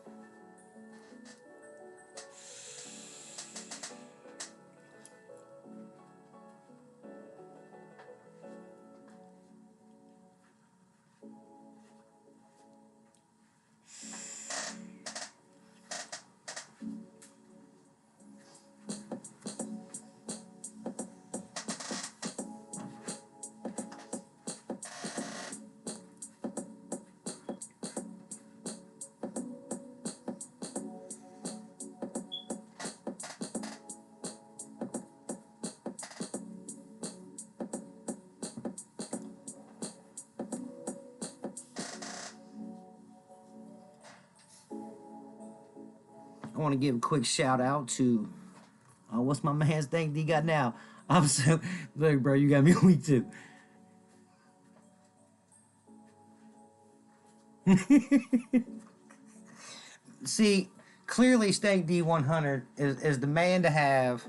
I want to give a quick shout out to what's my man's thing he got now? I'm so look, bro, you got me weak too. See, clearly Stank D100 is the man to have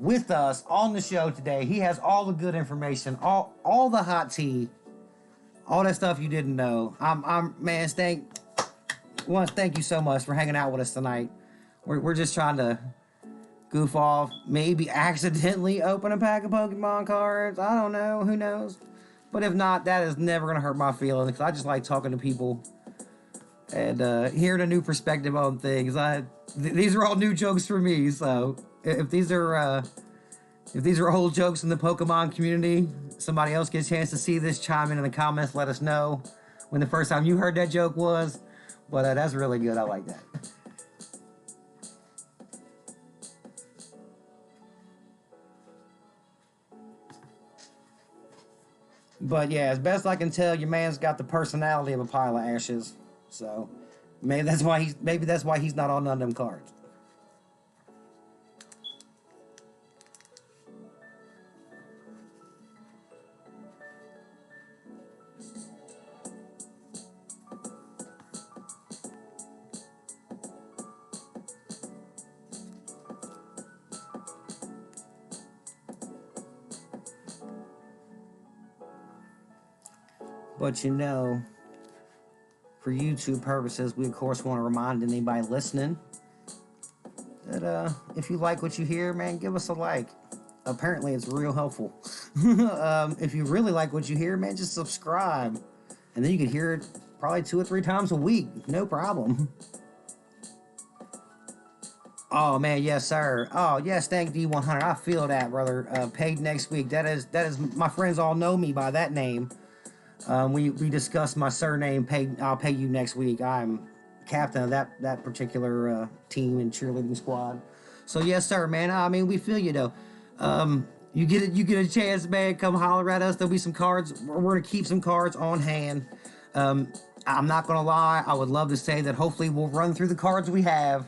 with us on the show today. He has all the good information, all the hot tea, all that stuff you didn't know. I'm man, Stank. Want to thank you so much for hanging out with us tonight. We're just trying to goof off, maybe accidentally open a pack of Pokemon cards. I don't know, who knows? But if not, that is never gonna hurt my feelings because I just like talking to people and hearing a new perspective on things. These are all new jokes for me. So if these are old jokes in the Pokemon community, somebody else gets a chance to see this, chime in the comments, let us know when the first time you heard that joke was. But that's really good. I like that. But yeah, as best I can tell, your man's got the personality of a pile of ashes. So maybe that's why he's not on none of them cards. But you know, for YouTube purposes, we of course want to remind anybody listening that if you like what you hear, man, give us a like. Apparently, it's real helpful. If you really like what you hear, man, just subscribe, and then you can hear it probably 2 or 3 times a week, no problem. Oh man, yes sir. Oh yes, thank D100. I feel that, brother. Paid next week. That is. My friends all know me by that name. We discussed my surname. I'll pay you next week. I'm captain of that particular team and cheerleading squad. So yes, sir, man. I mean, we feel you though. You get a chance, man. Come holler at us. There'll be some cards. We're gonna keep some cards on hand. I'm not gonna lie. I would love to say that hopefully we'll run through the cards we have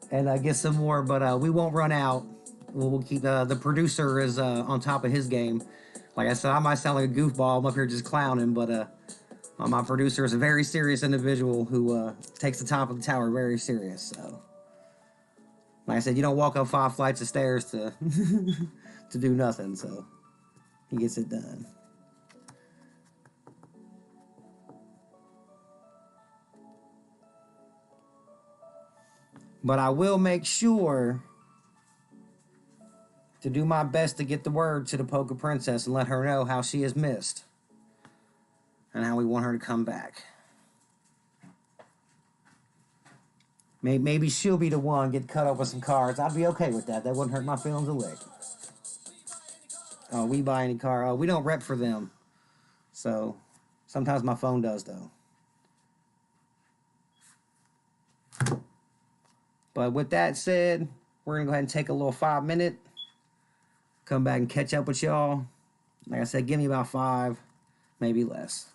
and get some more, but we won't run out. We'll keep the producer is on top of his game. Like I said, I might sound like a goofball. I'm up here just clowning, but my producer is a very serious individual who takes the top of the tower very serious. So, like I said, you don't walk up 5 flights of stairs to to do nothing. So he gets it done. But I will make sure to do my best to get the word to the Poker Princess and let her know how she is missed. and how we want her to come back. Maybe she'll be the one get cut up with some cards. I'd be okay with that. That wouldn't hurt my feelings a lick. Oh, we buy any car. Oh, we don't rep for them. So sometimes my phone does though. But with that said, we're gonna go ahead and take a little 5 minute. Come back and catch up with y'all. Like I said, give me about 5, maybe less.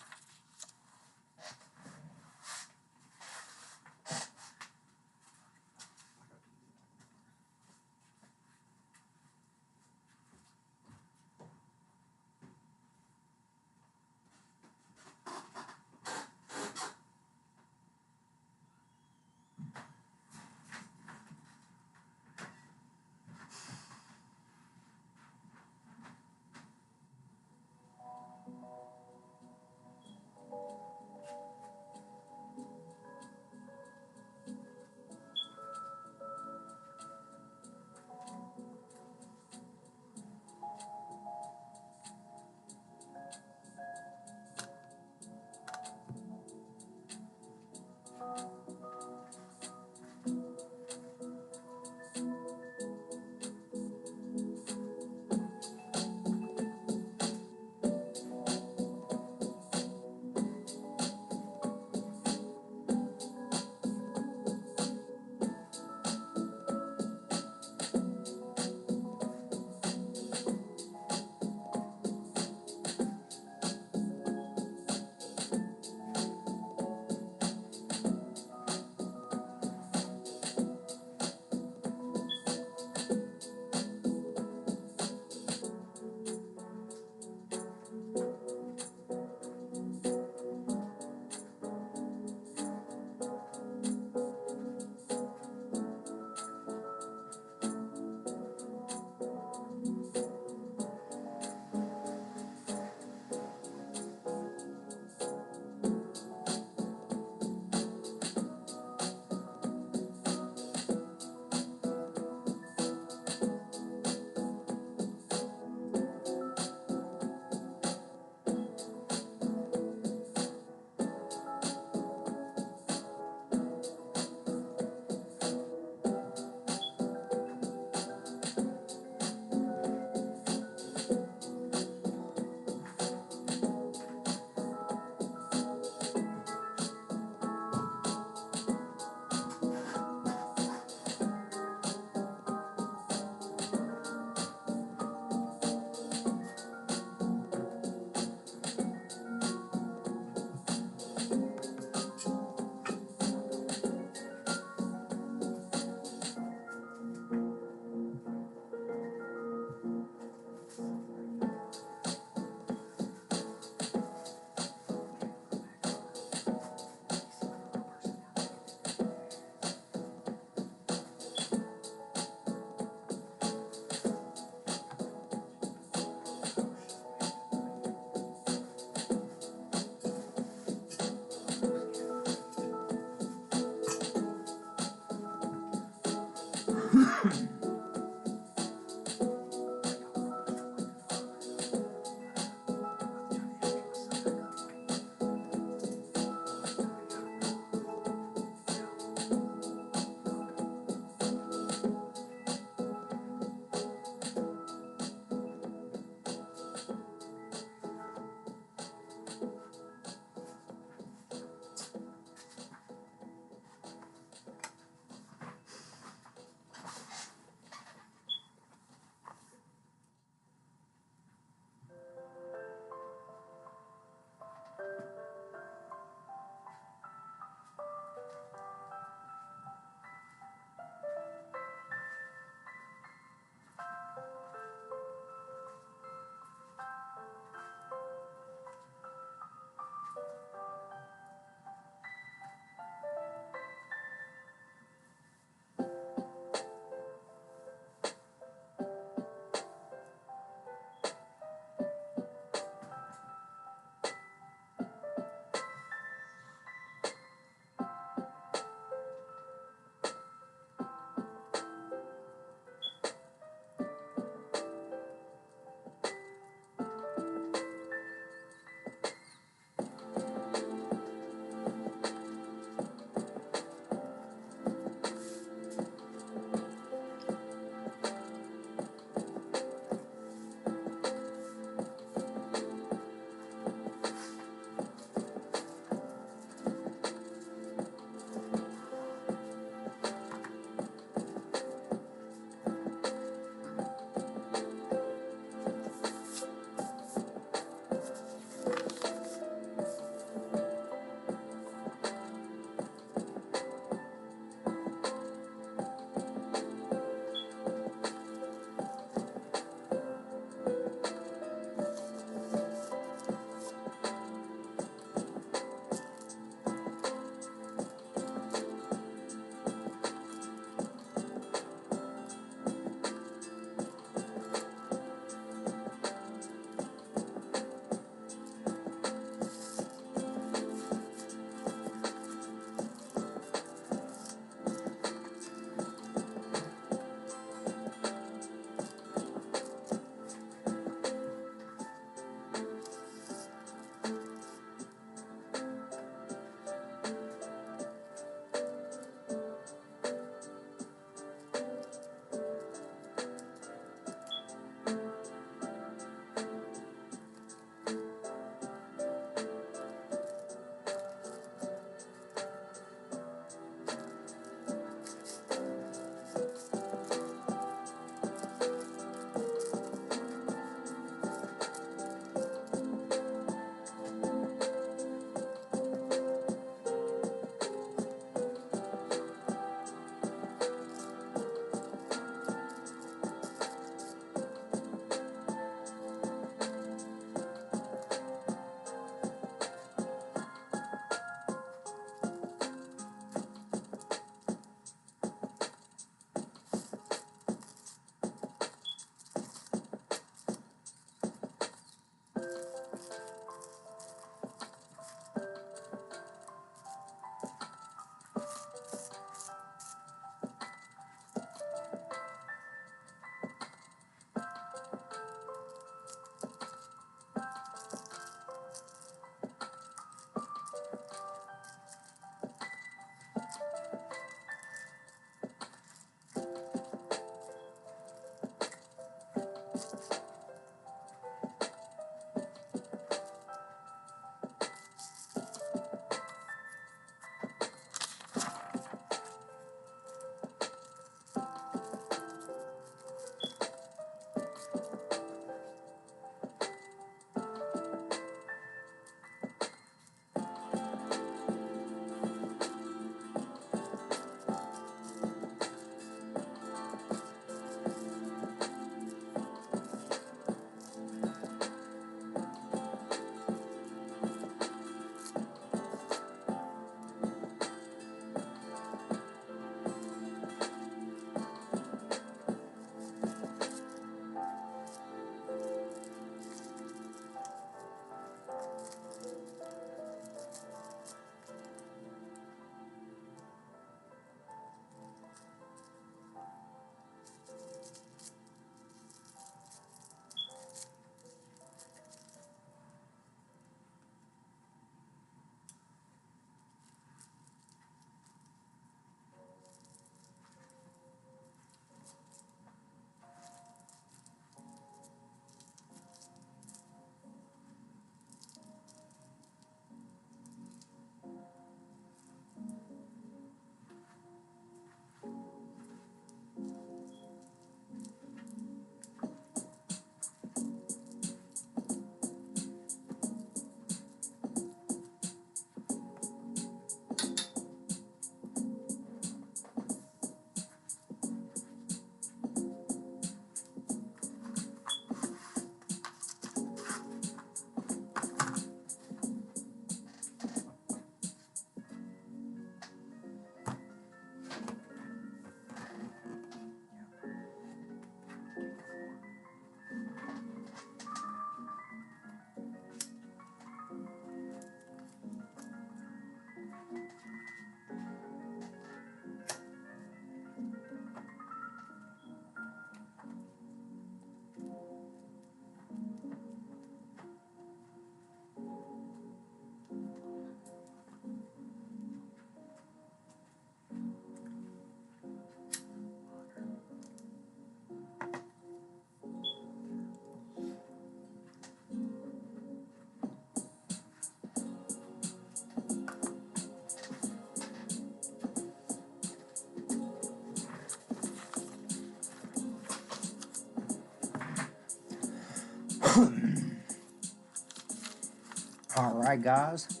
Alright, guys.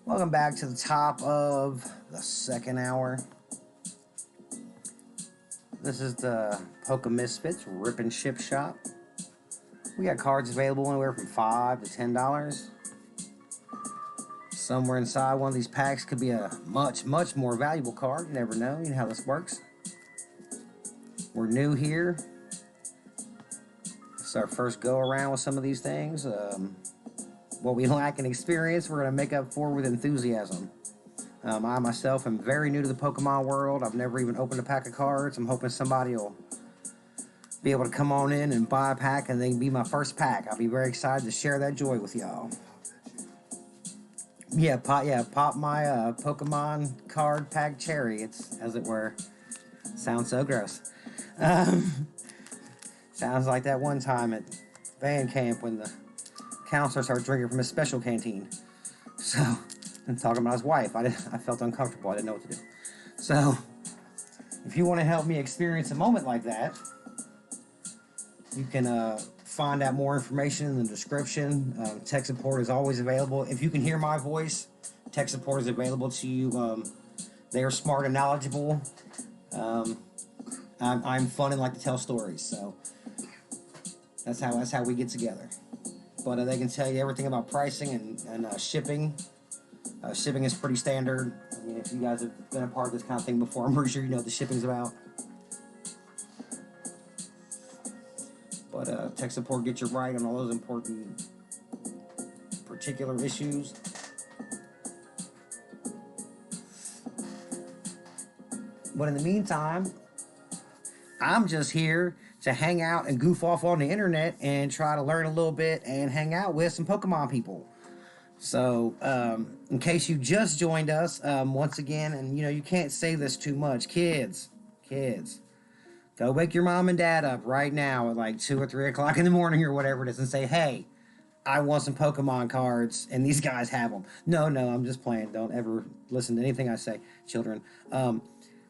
Welcome back to the top of the second hour. This is the Pika Misfitz Rip and Ship Shop. We got cards available anywhere from $5 to $10. Somewhere inside one of these packs could be a much more valuable card. You never know. You know how this works. We're new here. It's our first go around with some of these things. What we lack in experience, we're going to make up for with enthusiasm. I myself am very new to the Pokemon world. I've never even opened a pack of cards. I'm hoping somebody will be able to come on in and buy a pack and they can be my first pack. I'll be very excited to share that joy with y'all. Yeah, pop my Pokemon card pack cherry. It's, as it were. Sounds so gross. Sounds like that one time at band camp when the counselor started drinking from his special canteen. So, and talking about his wife. I felt uncomfortable. I didn't know what to do. So, if you want to help me experience a moment like that, you can find out more information in the description. Tech support is always available. If you can hear my voice, tech support is available to you. They are smart and knowledgeable. I'm fun and like to tell stories. So, that's how we get together. But they can tell you everything about pricing and shipping. Shipping is pretty standard. I mean, if you guys have been a part of this kind of thing before, I'm pretty sure you know what the shipping's about. But tech support gets you right on all those important particular issues. But in the meantime, I'm just here to hang out and goof off on the internet and try to learn a little bit and hang out with some Pokemon people. So, in case you just joined us, once again, and you know, you can't say this too much, kids, go wake your mom and dad up right now at like 2 or 3 o'clock in the morning or whatever it is and say, hey, I want some Pokemon cards and these guys have them. No, I'm just playing. Don't ever listen to anything I say, children.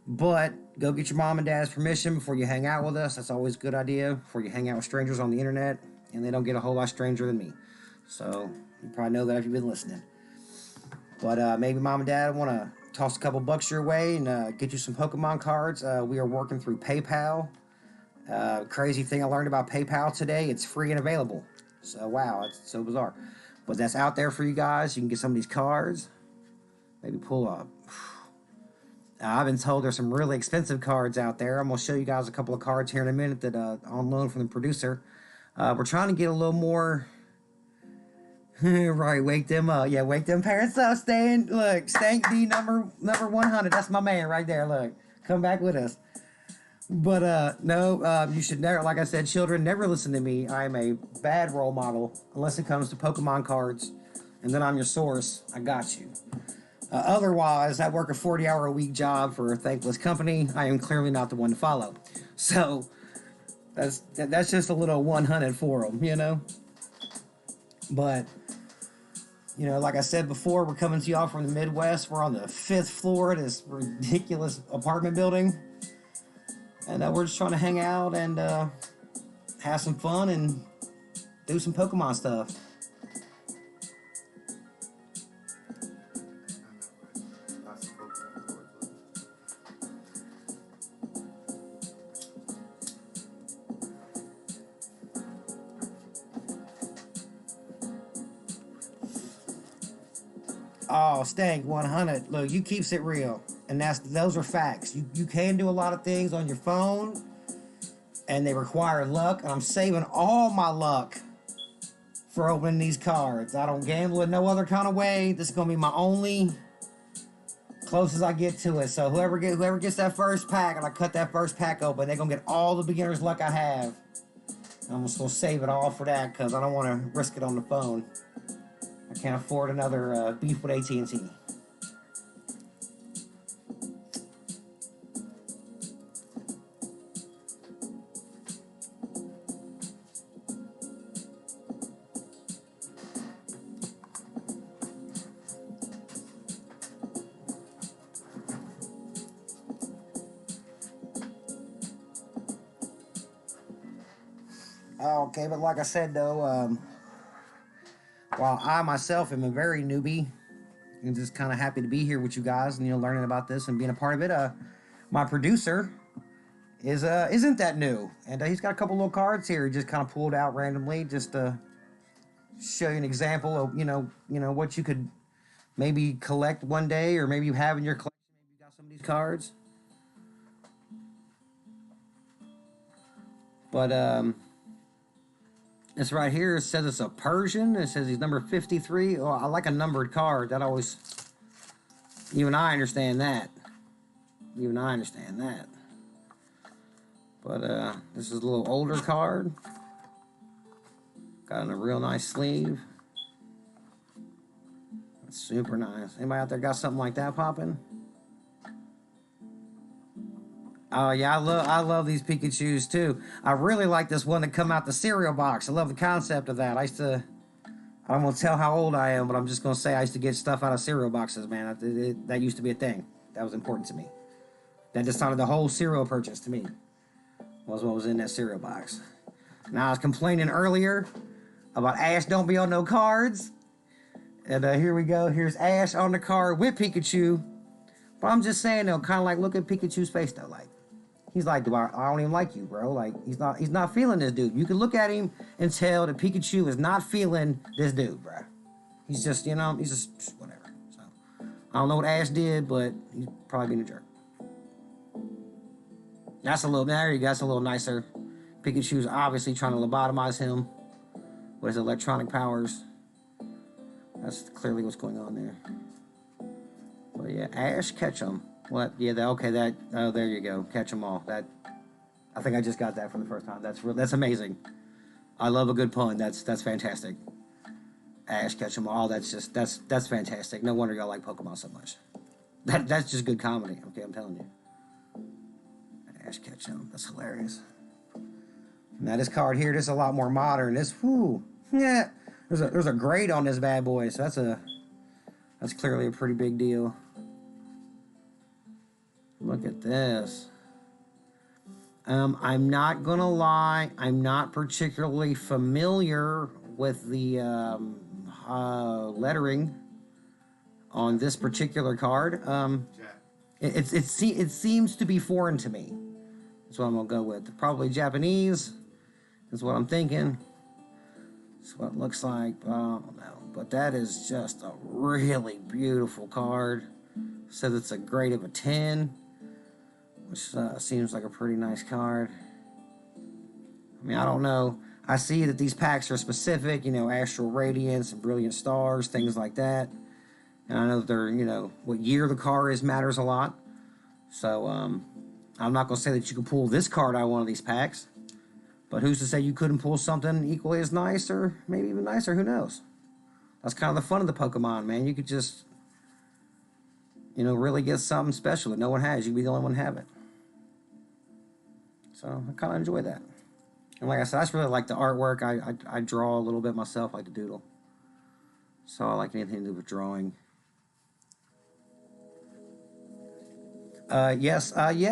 But go get your mom and dad's permission before you hang out with us. That's always a good idea before you hang out with strangers on the internet, and they don't get a whole lot stranger than me. So you probably know that if you've been listening. But maybe mom and dad want to toss a couple bucks your way and get you some Pokemon cards. We are working through PayPal. Crazy thing I learned about PayPal today, it's free and available. So wow, it's so bizarre. But that's out there for you guys. You can get some of these cards. Maybe pull up. I've been told there's some really expensive cards out there. I'm going to show you guys a couple of cards here in a minute that on loan from the producer. We're trying to get a little more... right, wake them up. Yeah, wake them parents up, Stan. Look, Stank D number 100. That's my man right there. Look, come back with us. But no, you should never, like I said, children, never listen to me. I am a bad role model unless it comes to Pokemon cards. And then I'm your source. I got you. Otherwise, I work a 40-hour-a-week job for a thankless company. I am clearly not the one to follow. So, that's just a little 100 for them, you know? But, you know, like I said before, we're coming to y'all from the Midwest. We're on the 5th floor of this ridiculous apartment building. And we're just trying to hang out and have some fun and do some Pokemon stuff. Oh, Stank 100. Look, you keeps it real. And those are facts. You can do a lot of things on your phone, and they require luck. And I'm saving all my luck for opening these cards. I don't gamble in no other kind of way. This is gonna be my only closest I get to it. So whoever gets that first pack, and I cut that first pack open, they're gonna get all the beginner's luck I have. I'm just gonna save it all for that because I don't want to risk it on the phone. I can't afford another beef with AT&T. Okay, but like I said though, while I myself am a very newbie, I'm just kind of happy to be here with you guys and learning about this and being a part of it. My producer isn't that new, and he's got a couple little cards here. He just kind of pulled out randomly just to show you an example of what you could maybe collect one day, or maybe you have in your collection. Maybe you got some of these cards, but this right here says it's a Persian. It says he's number 53. Oh, I like a numbered card. That always, even I understand that. Even I understand that. But this is a little older card. Got in a real nice sleeve. That's super nice. Anybody out there got something like that popping? Oh yeah, I love these Pikachus too. I really like this one that come out the cereal box. I love the concept of that. I don't want to tell how old I am, but I'm just gonna say I used to get stuff out of cereal boxes, man. That used to be a thing. That was important to me. That decided the whole cereal purchase to me was what was in that cereal box. Now I was complaining earlier about Ash don't be on no cards, and here we go. Here's Ash on the card with Pikachu. But I'm just saying though, kind of like look at Pikachu's face though, like. He's like, I don't even like you, bro. Like, he's not feeling this dude. You can look at him and tell that Pikachu is not feeling this dude, bro. He's just, he's just whatever. So, I don't know what Ash did, but he's probably being a jerk. There you go. That's a little nicer. Pikachu's obviously trying to lobotomize him with his electronic powers. That's clearly what's going on there. But yeah, Ash Ketchum. What? Yeah, oh, there you go. Catch them all. I think I just got that for the first time. That's amazing. I love a good pun. That's fantastic. Ash catch them all. That's fantastic. No wonder y'all like Pokemon so much. That's just good comedy. Okay, I'm telling you. Ash catch them. That's hilarious. Now this card here, this is a lot more modern. Yeah. There's a grade on this bad boy, so that's clearly a pretty big deal. Look at this. I'm not gonna lie, I'm not particularly familiar with the lettering on this particular card. It seems to be foreign to me. That's what I'm gonna go with. Probably Japanese is what I'm thinking. That's what it looks like. I don't know, but that is just a really beautiful card. Says it's a grade of a 10. Which seems like a pretty nice card. I mean, I don't know. I see that these packs are specific, astral radiance and brilliant stars, things like that. And I know that they're, what year the card is matters a lot. So, I'm not going to say that you can pull this card out of one of these packs. But who's to say you couldn't pull something equally as nice or maybe even nicer? Who knows? That's kind of the fun of the Pokemon, man. You could just, really get something special that no one has. You could be the only one to have it. So I kind of enjoy that. And like I said, I just really like the artwork. I draw a little bit myself, like to doodle. So I like anything to do with drawing. Yes, Stank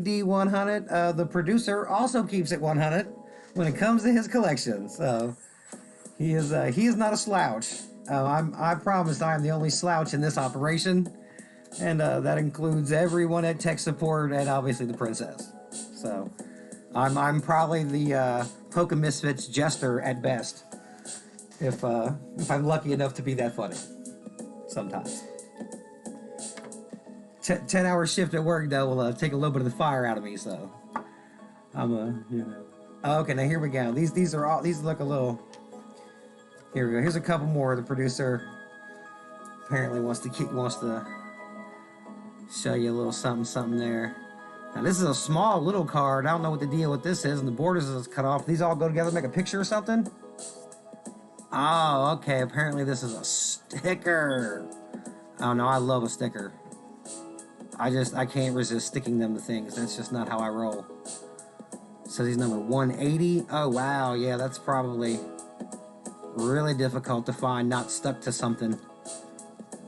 D100. The producer also keeps it 100 when it comes to his collection. So he is not a slouch. I promise I am the only slouch in this operation, and that includes everyone at tech support and obviously the princess. So I'm probably the Pokemon Misfitz jester at best, if I'm lucky enough to be that funny. Sometimes. 10-hour shift at work though will take a little bit of the fire out of me. So I'm okay, now here we go. These look a little. Here we go. Here's a couple more. The producer apparently wants to show you a little something there. Now this is a small little card. I don't know what the deal with this is, and the borders is cut off. These all go together to make a picture or something? Oh, okay. Apparently this is a sticker. Oh no, I love a sticker. I can't resist sticking them to things. That's just not how I roll. Says he's number 180. Oh wow, yeah, that's probably really difficult to find not stuck to something.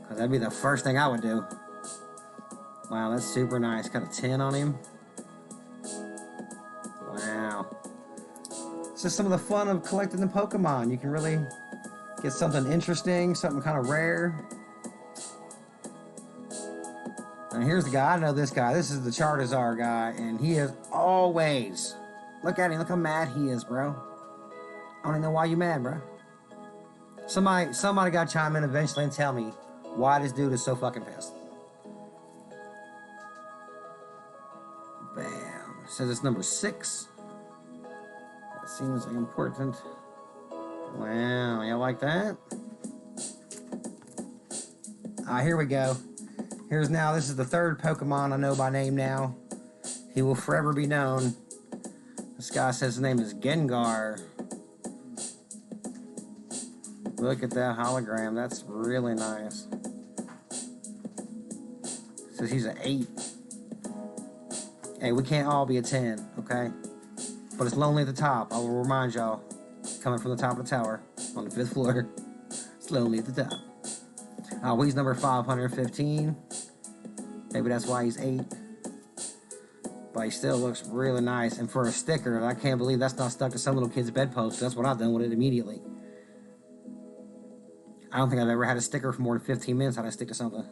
Because that'd be the first thing I would do. Wow, that's super nice. Got a 10 on him. Wow. It's just some of the fun of collecting the Pokemon. You can really get something interesting, something kind of rare. And here's the guy. I know this guy. This is the Charizard guy, and he is always... Look at him. Look how mad he is, bro. I don't even know why you mad, bro. Somebody got to chime in eventually and tell me why this dude is so fucking pissed. Bam. It says it's number 6. That seems like important. Wow, y'all like that? Here we go. This is the 3rd Pokemon I know by name now. He will forever be known. This guy says his name is Gengar. Look at that hologram. That's really nice. Says he's an 8. Hey, we can't all be a 10, okay? But it's lonely at the top. I will remind y'all. Coming from the top of the tower on the 5th floor. It's lonely at the top. Well, he's number 515. Maybe that's why he's 8. But he still looks really nice. And for a sticker, I can't believe that's not stuck to some little kid's bedpost. That's what I've done with it immediately. I don't think I've ever had a sticker for more than 15 minutes. How to stick to something.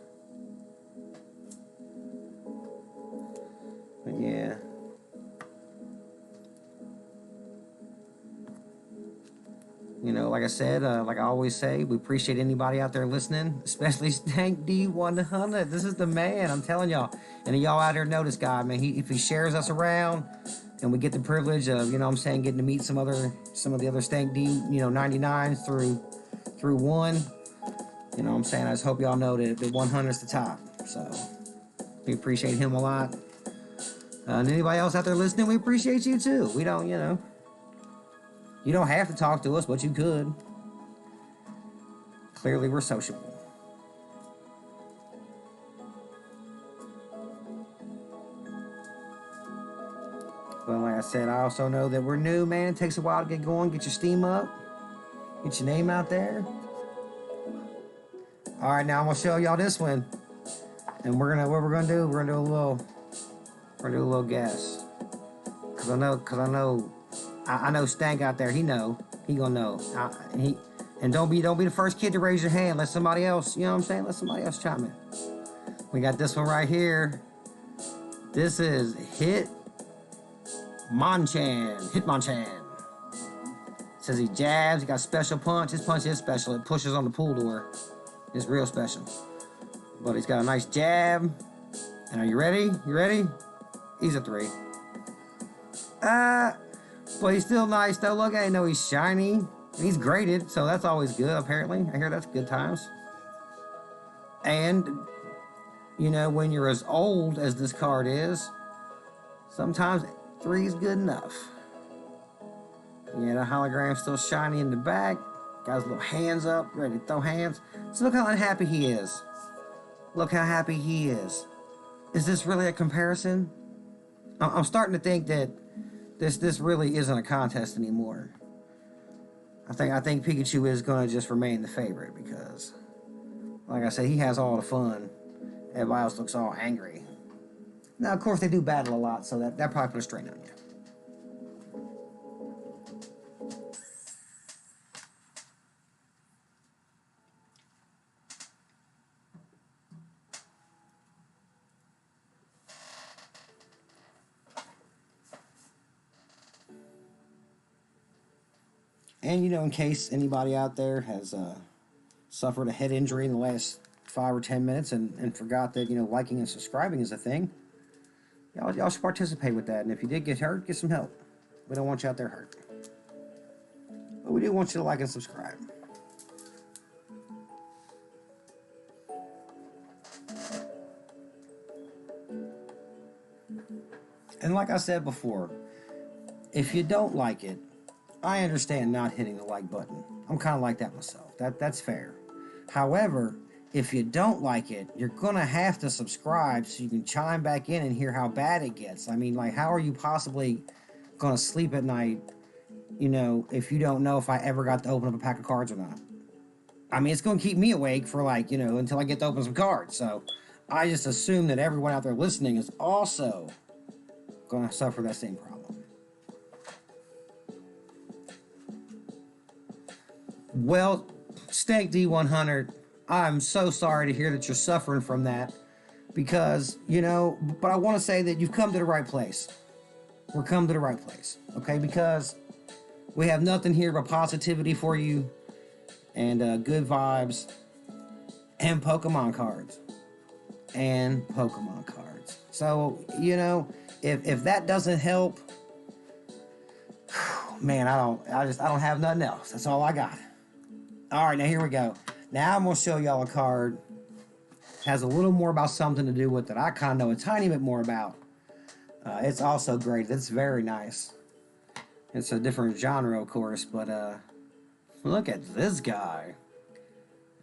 But yeah. You know, like I said, like I always say, we appreciate anybody out there listening, especially Stank D100. This is the man, I'm telling y'all. And y'all out there know this guy, man. If he shares us around, and we get the privilege of, you know what I'm saying, getting to meet some of the other Stank D, 99s through one. You know what I'm saying? I just hope y'all know that the 100's the top. So we appreciate him a lot. And anybody else out there listening, we appreciate you too. We don't, you don't have to talk to us, but you could. Clearly, we're sociable. Well, like I said, I also know that we're new, man. It takes a while to get going, get your steam up, get your name out there. All right, now I'm gonna show y'all this one, and what we're gonna do a little guess, cause I know Stank out there. He gonna know. And don't be the first kid to raise your hand. Let somebody else, let somebody else chime in. We got this one right here. This is Hitmonchan. Says he jabs. He got special punch. His punch is special. It pushes on the pool door. It's real special. But he's got a nice jab. And are you ready? You ready? He's a 3. But he's still nice though. Look, I know he's shiny. He's graded, so that's always good, apparently. I hear that's good times. And, when you're as old as this card is, sometimes 3 is good enough. Yeah, the hologram's still shiny in the back. Got his little hands up, ready to throw hands. So look how unhappy he is. Look how happy he is. Is this really a comparison? I'm starting to think that this really isn't a contest anymore. I think Pikachu is going to just remain the favorite because, like I said, he has all the fun. Everybody else looks all angry. Now, of course, they do battle a lot, so that probably put a strain on you. And, in case anybody out there has suffered a head injury in the last 5 or 10 minutes and forgot that, liking and subscribing is a thing, y'all should participate with that. And if you did get hurt, get some help. We don't want you out there hurt. But we do want you to like and subscribe. And like I said before, if you don't like it, I understand not hitting the like button. I'm kind of like that myself. That's fair. However, if you don't like it, you're going to have to subscribe so you can chime back in and hear how bad it gets. I mean, how are you possibly going to sleep at night, if you don't know if I ever got to open up a pack of cards or not? I mean, it's going to keep me awake for, until I get to open some cards. So I just assume that everyone out there listening is also going to suffer that same problem. Well, Stank D100, I'm so sorry to hear that you're suffering from that because, you know, but I want to say that you've come to the right place. We're come to the right place, okay? Because we have nothing here but positivity for you and good vibes and Pokemon cards. And Pokemon cards. So, you know, if that doesn't help, man, I don't have nothing else. That's all I got. All right, now here we go. Now I'm going to show y'all a card. Has a little more about something to do with that I kind of know a tiny bit more about. It's also great. It's very nice. It's a different genre, of course, but look at this guy.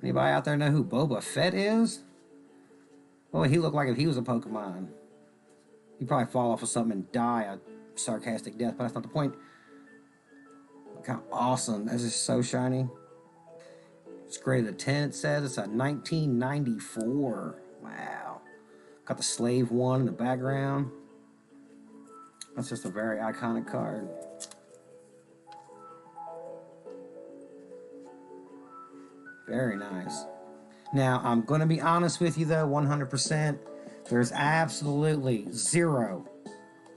Anybody out there know who Boba Fett is? Well, he looked like if he was a Pokemon. He'd probably fall off of something and die a sarcastic death, but that's not the point. Look how awesome. That's just so shiny. It's graded a 10, it says. It's a 1994. Wow. Got the Slave 1 in the background. That's just a very iconic card. Very nice. Now, I'm going to be honest with you, though, 100%. There's absolutely zero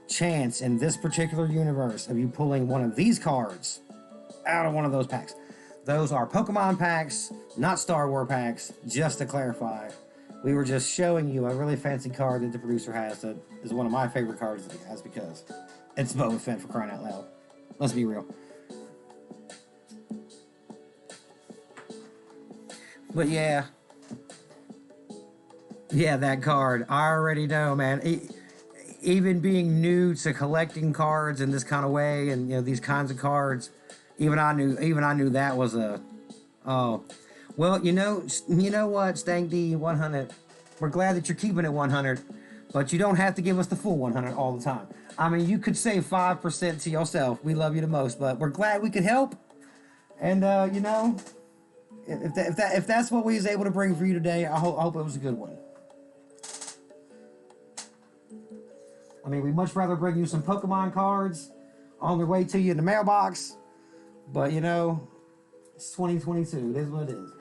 chance in this particular universe of you pulling one of these cards out of one of those packs. Those are Pokemon packs, not Star Wars packs, just to clarify. We were just showing you a really fancy card that the producer has that is one of my favorite cards that he has because it's Boba Fett, for crying out loud. Let's be real. But yeah, that card. I already know, man. Even being new to collecting cards in this kind of way, and you know these kinds of cards, even I knew that was a. Oh, well, you know what, Stank D 100. We're glad that you're keeping it 100, but you don't have to give us the full 100 all the time. I mean, you could save 5% to yourself. We love you the most, but we're glad we could help. And you know, if that's what we was able to bring for you today, I hope it was a good one. I mean, we'd much rather bring you some Pokemon cards on their way to you in the mailbox. But, you know, it's 2022. It is what it is.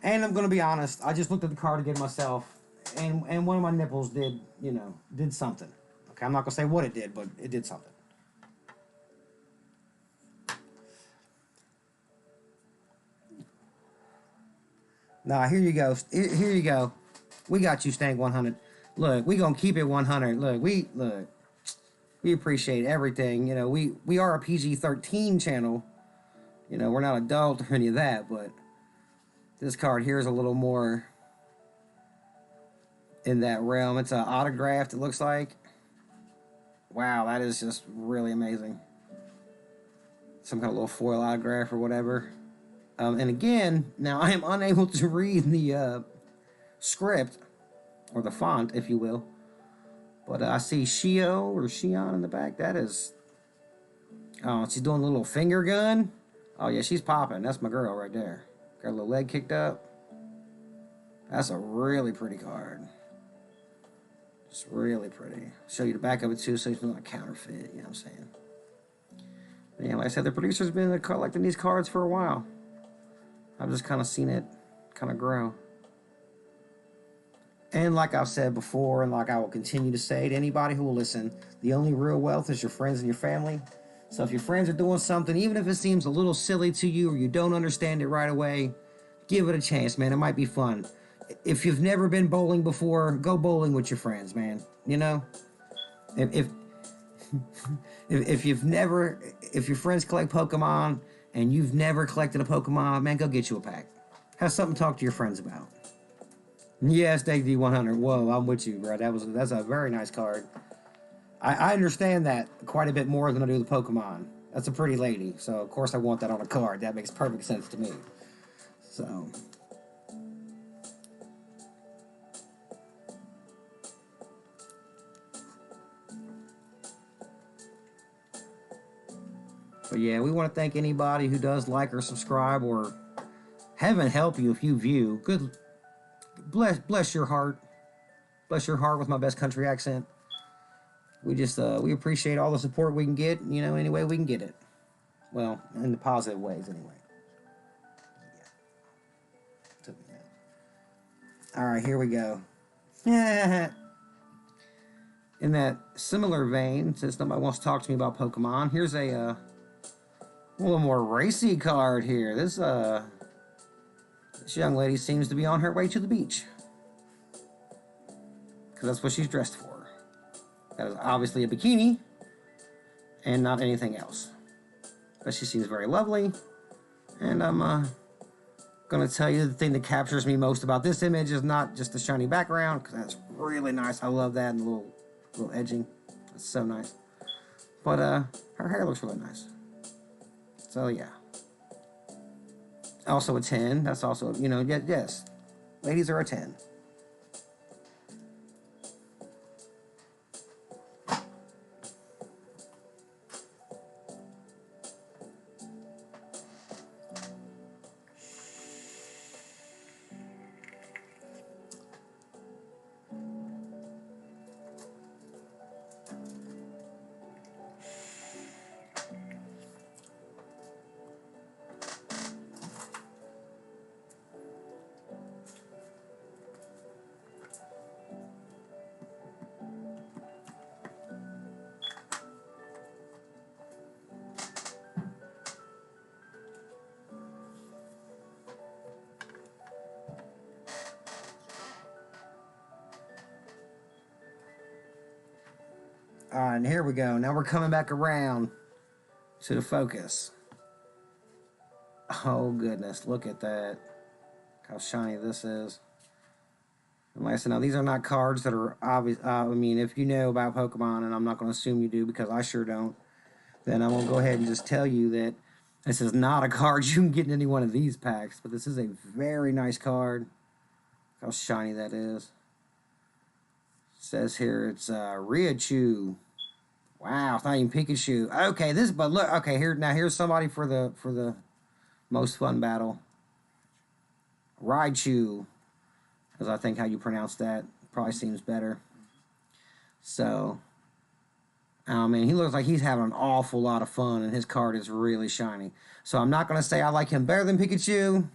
And I'm going to be honest. I just looked at the card again myself. And one of my nipples did, you know, did something. Okay, I'm not going to say what it did, but it did something. Nah, here you go. Here you go. We got you, Stank 100. Look, we gonna keep it 100. Look, we appreciate everything. You know, we are a PG-13 channel. You know, we're not adult or any of that, but this card here is a little more in that realm. It's an autographed, it looks like. Wow, that is just really amazing. Some kind of little foil autograph or whatever. And again, now I am unable to read the script, or the font, if you will. But I see Shio or Shion in the back. That is... Oh, she's doing a little finger gun. Oh, yeah, she's popping. That's my girl right there. Got a little leg kicked up. That's a really pretty card. It's really pretty. I'll show you the back of it, too, so it's not a counterfeit. You know what I'm saying? But yeah, like I said, the producer's been collecting these cards for a while. I've just kind of seen it kind of grow. And like I've said before, and like I will continue to say to anybody who will listen, the only real wealth is your friends and your family. So if your friends are doing something, even if it seems a little silly to you or you don't understand it right away, give it a chance, man. It might be fun. If you've never been bowling before, go bowling with your friends, man. You know? If your friends collect Pokemon and you've never collected a Pokemon, man, go get you a pack. Have something to talk to your friends about. Yes, Stank 100. Whoa, I'm with you, bro. That's a very nice card. I understand that quite a bit more than I do the Pokemon. That's a pretty lady, so of course I want that on a card. That makes perfect sense to me. So... But yeah, we want to thank anybody who does like or subscribe or Heaven help you if you view. Good, bless your heart. Bless your heart with my best country accent. We just we appreciate all the support we can get. You know, any way we can get it. Well, in the positive ways, anyway. All right, here we go. In that similar vein, since nobody wants to talk to me about Pokemon, here's a little more racy card here. This young lady seems to be on her way to the beach. Because that's what she's dressed for. That is obviously a bikini and not anything else. But she seems very lovely. And I'm going to tell you the thing that captures me most about this image is not just the shiny background, because that's really nice. I love that, and the little edging. That's so nice. But her hair looks really nice. So yeah. Also a 10. That's also, you know, yes. Ladies are a 10. All right, and here we go. Now we're coming back around to the focus. Oh, goodness. Look at that. How shiny this is. And like I said, now these are not cards that are obvious. I mean, if you know about Pokemon, and I'm not going to assume you do because I sure don't, then I'm going to go ahead and just tell you that this is not a card you can get in any one of these packs. But this is a very nice card. How shiny that is. It says here it's Raichu. Wow, it's not even Pikachu. Okay, but look, okay, here's somebody for the most fun battle. Raichu, as I think how you pronounce that probably seems better. So, I mean, he looks like he's having an awful lot of fun, and his card is really shiny. So I'm not going to say I like him better than Pikachu,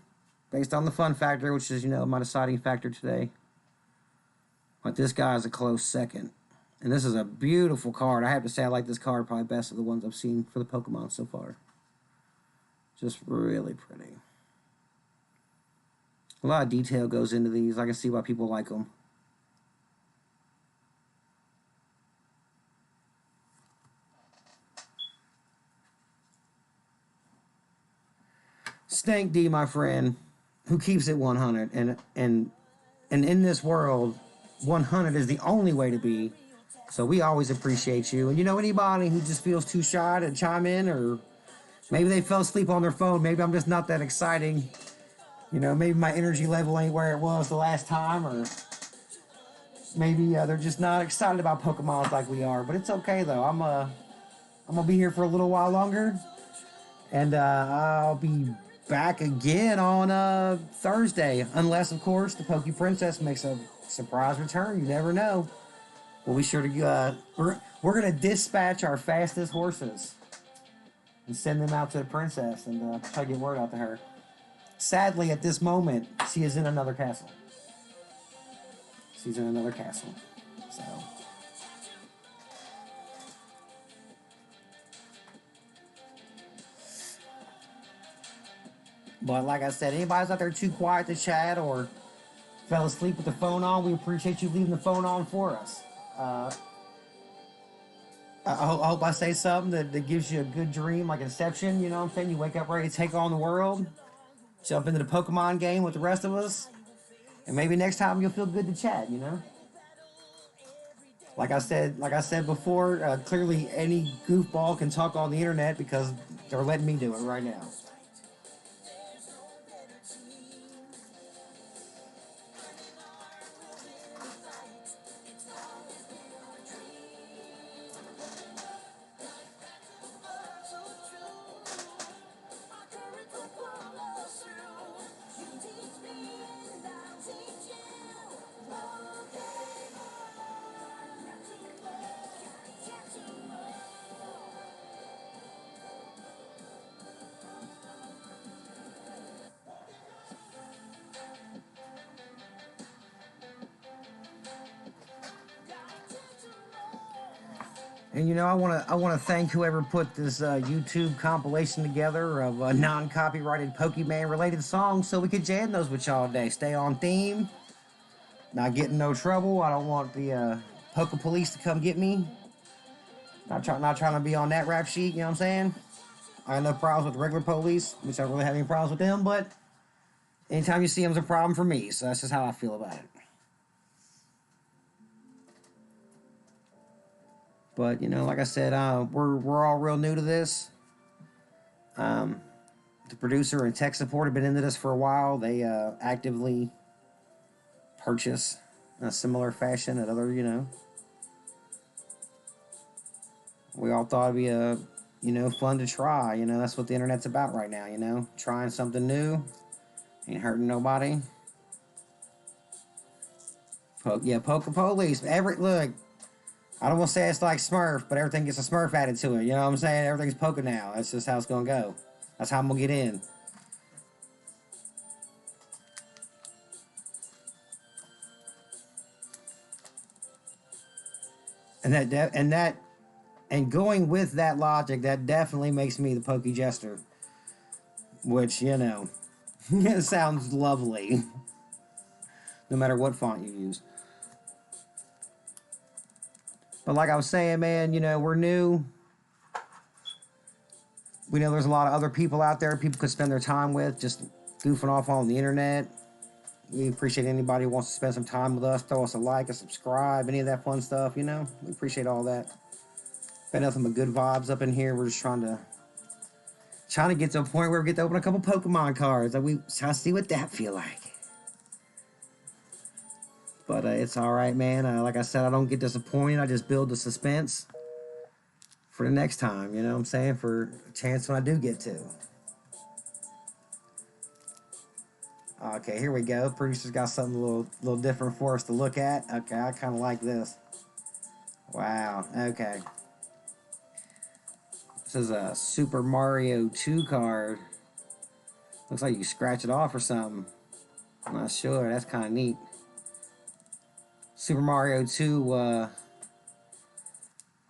based on the fun factor, which is, you know, my deciding factor today. But this guy is a close second. And this is a beautiful card. I have to say I like this card probably best of the ones I've seen for the Pokemon so far. Just really pretty. A lot of detail goes into these. I can see why people like them. Stank D, my friend, who keeps it 100. And in this world, 100 is the only way to be. So we always appreciate you. And you know, anybody who just feels too shy to chime in, or maybe they fell asleep on their phone, maybe I'm just not that exciting. You know, maybe my energy level ain't where it was the last time, or maybe they're just not excited about Pokemon like we are. But it's okay though. I'm gonna be here for a little while longer, and I'll be back again on Thursday, unless of course the Poke Princess makes a surprise return. You never know. We'll be sure to we're gonna dispatch our fastest horses and send them out to the princess and try to get word out to her. Sadly, at this moment, she is in another castle. She's in another castle. So. But like I said, anybody's out there too quiet to chat or fell asleep with the phone on, we appreciate you leaving the phone on for us. I hope I say something that gives you a good dream, like Inception, you know what I'm saying? You wake up ready to take on the world, jump into the Pokemon game with the rest of us, and maybe next time you'll feel good to chat, you know? Like I said before, clearly any goofball can talk on the internet because they're letting me do it right now. And you know, I wanna thank whoever put this YouTube compilation together of non-copyrighted Pokemon related songs, so we could jam those with y'all today. Stay on theme, not get in no trouble. I don't want the Poke Police to come get me. Not trying to be on that rap sheet. You know what I'm saying? I have no problems with regular police, which I don't really have any problems with them. But anytime you see them's a problem for me. So that's just how I feel about it. But you know, like I said, we're all real new to this. The producer and tech support have been into this for a while. They actively purchase in a similar fashion at other, you know. We all thought it'd be fun to try. You know, that's what the internet's about right now. You know, trying something new, ain't hurting nobody. Poke police. Look. I don't want to say it's like Smurf, but everything gets a Smurf added to it. You know what I'm saying? Everything's Poke now. That's just how it's gonna go. That's how I'm gonna get in. And going with that logic, that definitely makes me the Poke Jester, which you know, it sounds lovely, no matter what font you use. But like I was saying, man, you know, we're new. We know there's a lot of other people out there people could spend their time with, just goofing off on the internet. We appreciate anybody who wants to spend some time with us, throw us a like, a subscribe, any of that fun stuff, you know. We appreciate all that. Got nothing but good vibes up in here. We're just trying to get to a point where we get to open a couple Pokemon cards. And we try to see what that feel like. But it's all right, man. Like I said, I don't get disappointed. I just build the suspense for the next time. You know what I'm saying? For a chance when I do get to. Okay, here we go. Producer's got something a little different for us to look at. Okay, I kind of like this. Wow. Okay. This is a Super Mario 2 card. Looks like you scratch it off or something. I'm not sure. That's kind of neat. Super Mario 2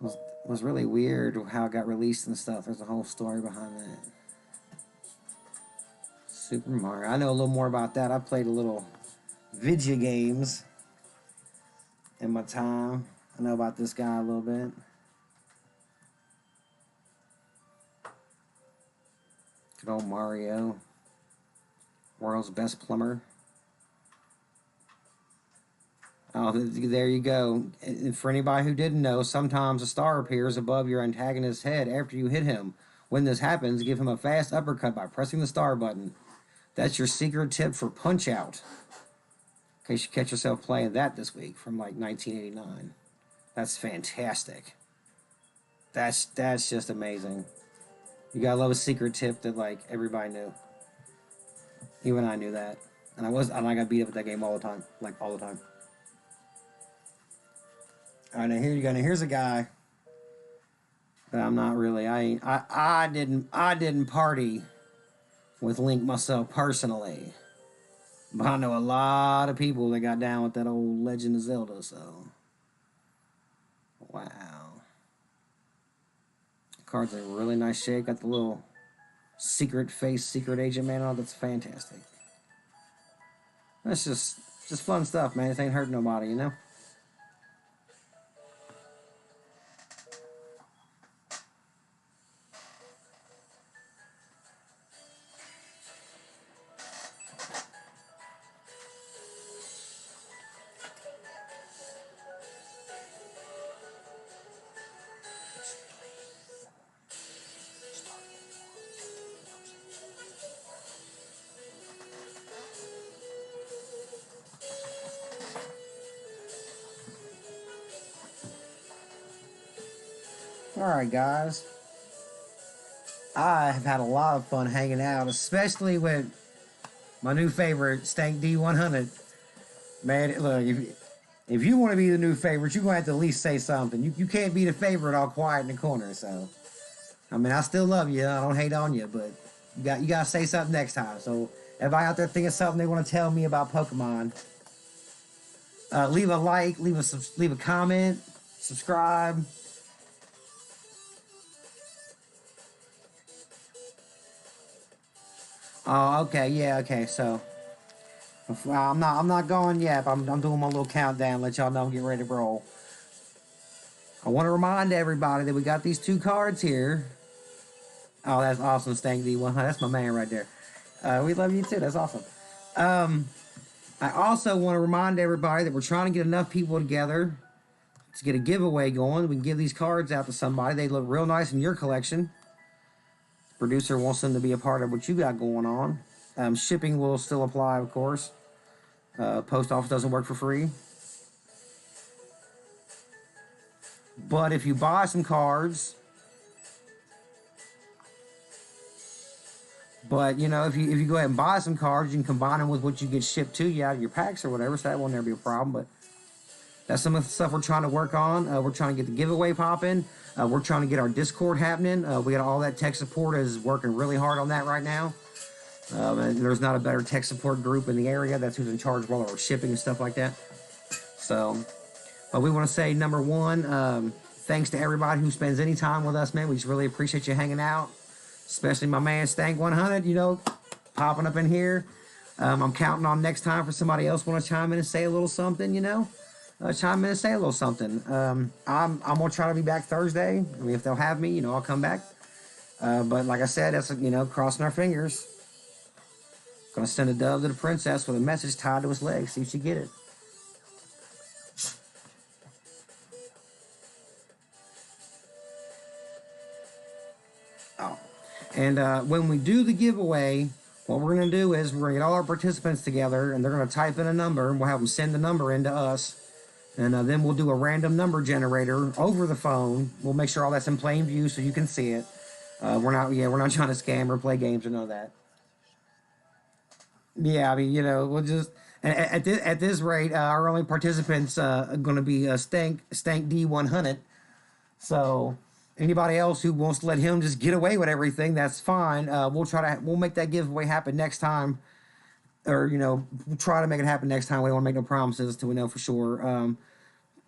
was really weird how it got released and stuff. There's a whole story behind that. Super Mario. I know a little more about that. I played a little video games in my time. I know about this guy a little bit. Good old Mario. World's best plumber. Oh, there you go. And for anybody who didn't know, sometimes a star appears above your antagonist's head after you hit him. When this happens, give him a fast uppercut by pressing the star button. That's your secret tip for Punch Out. In case you catch yourself playing that this week from like 1989. That's fantastic. That's just amazing. You gotta love a secret tip that like everybody knew. Even I knew that. And I got beat up at that game all the time. Like all the time. Alright, now here you go. Now here's a guy that I'm not really I didn't party with Link myself personally. But I know a lot of people that got down with that old Legend of Zelda, so wow. Card's in really nice shape. Got the little secret face, secret agent man on. That's fantastic. That's just fun stuff, man. This ain't hurting nobody, you know? Alright, guys. I have had a lot of fun hanging out, especially with my new favorite, Stank D100. Man, look, if you want to be the new favorite, you're going to have to at least say something. You can't be the favorite all quiet in the corner, so. I mean, I still love you. I don't hate on you, but you got to say something next time. So, everybody out there thinking something they want to tell me about Pokemon, leave a like, leave a comment, subscribe. Oh, okay, yeah, okay. So I'm not going yet. But I'm doing my little countdown. Let y'all know I'm getting ready to roll. I want to remind everybody that we got these two cards here. Oh, that's awesome, Stank D100. That's my man right there. We love you too. That's awesome. Um, I also want to remind everybody that we're trying to get enough people together to get a giveaway going. We can give these cards out to somebody. They look real nice in your collection. The producer wants them to be a part of what you got going on. Shipping will still apply, of course. Post office doesn't work for free. But if you buy some cards, but you know, if you go ahead and buy some cards, you can combine them with what you get shipped to you out of your packs or whatever. So that won't never be a problem. But that's some of the stuff we're trying to work on. We're trying to get the giveaway popping. We're trying to get our Discord happening. We got all that tech support is working really hard on that right now. And there's not a better tech support group in the area. That's who's in charge of all of our shipping and stuff like that. So, but we want to say, number one, thanks to everybody who spends any time with us, man. We just really appreciate you hanging out, especially my man Stank 100, you know, popping up in here. I'm counting on next time for somebody else want to chime in and say a little something, you know. Chime in and say a little something. I'm gonna try to be back Thursday. I mean, if they'll have me, you know, I'll come back. But like I said, that's, you know, crossing our fingers. Gonna send a dove to the princess with a message tied to his leg. See if she get it. Oh, and when we do the giveaway, what we're gonna do is we're gonna get all our participants together, and they're gonna type in a number, and we'll have them send the number in to us. And then we'll do a random number generator over the phone. We'll make sure all that's in plain view so you can see it. We're not trying to scam or play games or none of that. Yeah, I mean, you know, we'll just at this rate, our only participants are going to be Stank D100. So anybody else who wants to let him just get away with everything, that's fine. We'll make that giveaway happen next time, or you know, we'll try to make it happen next time. We don't want to make no promises until we know for sure.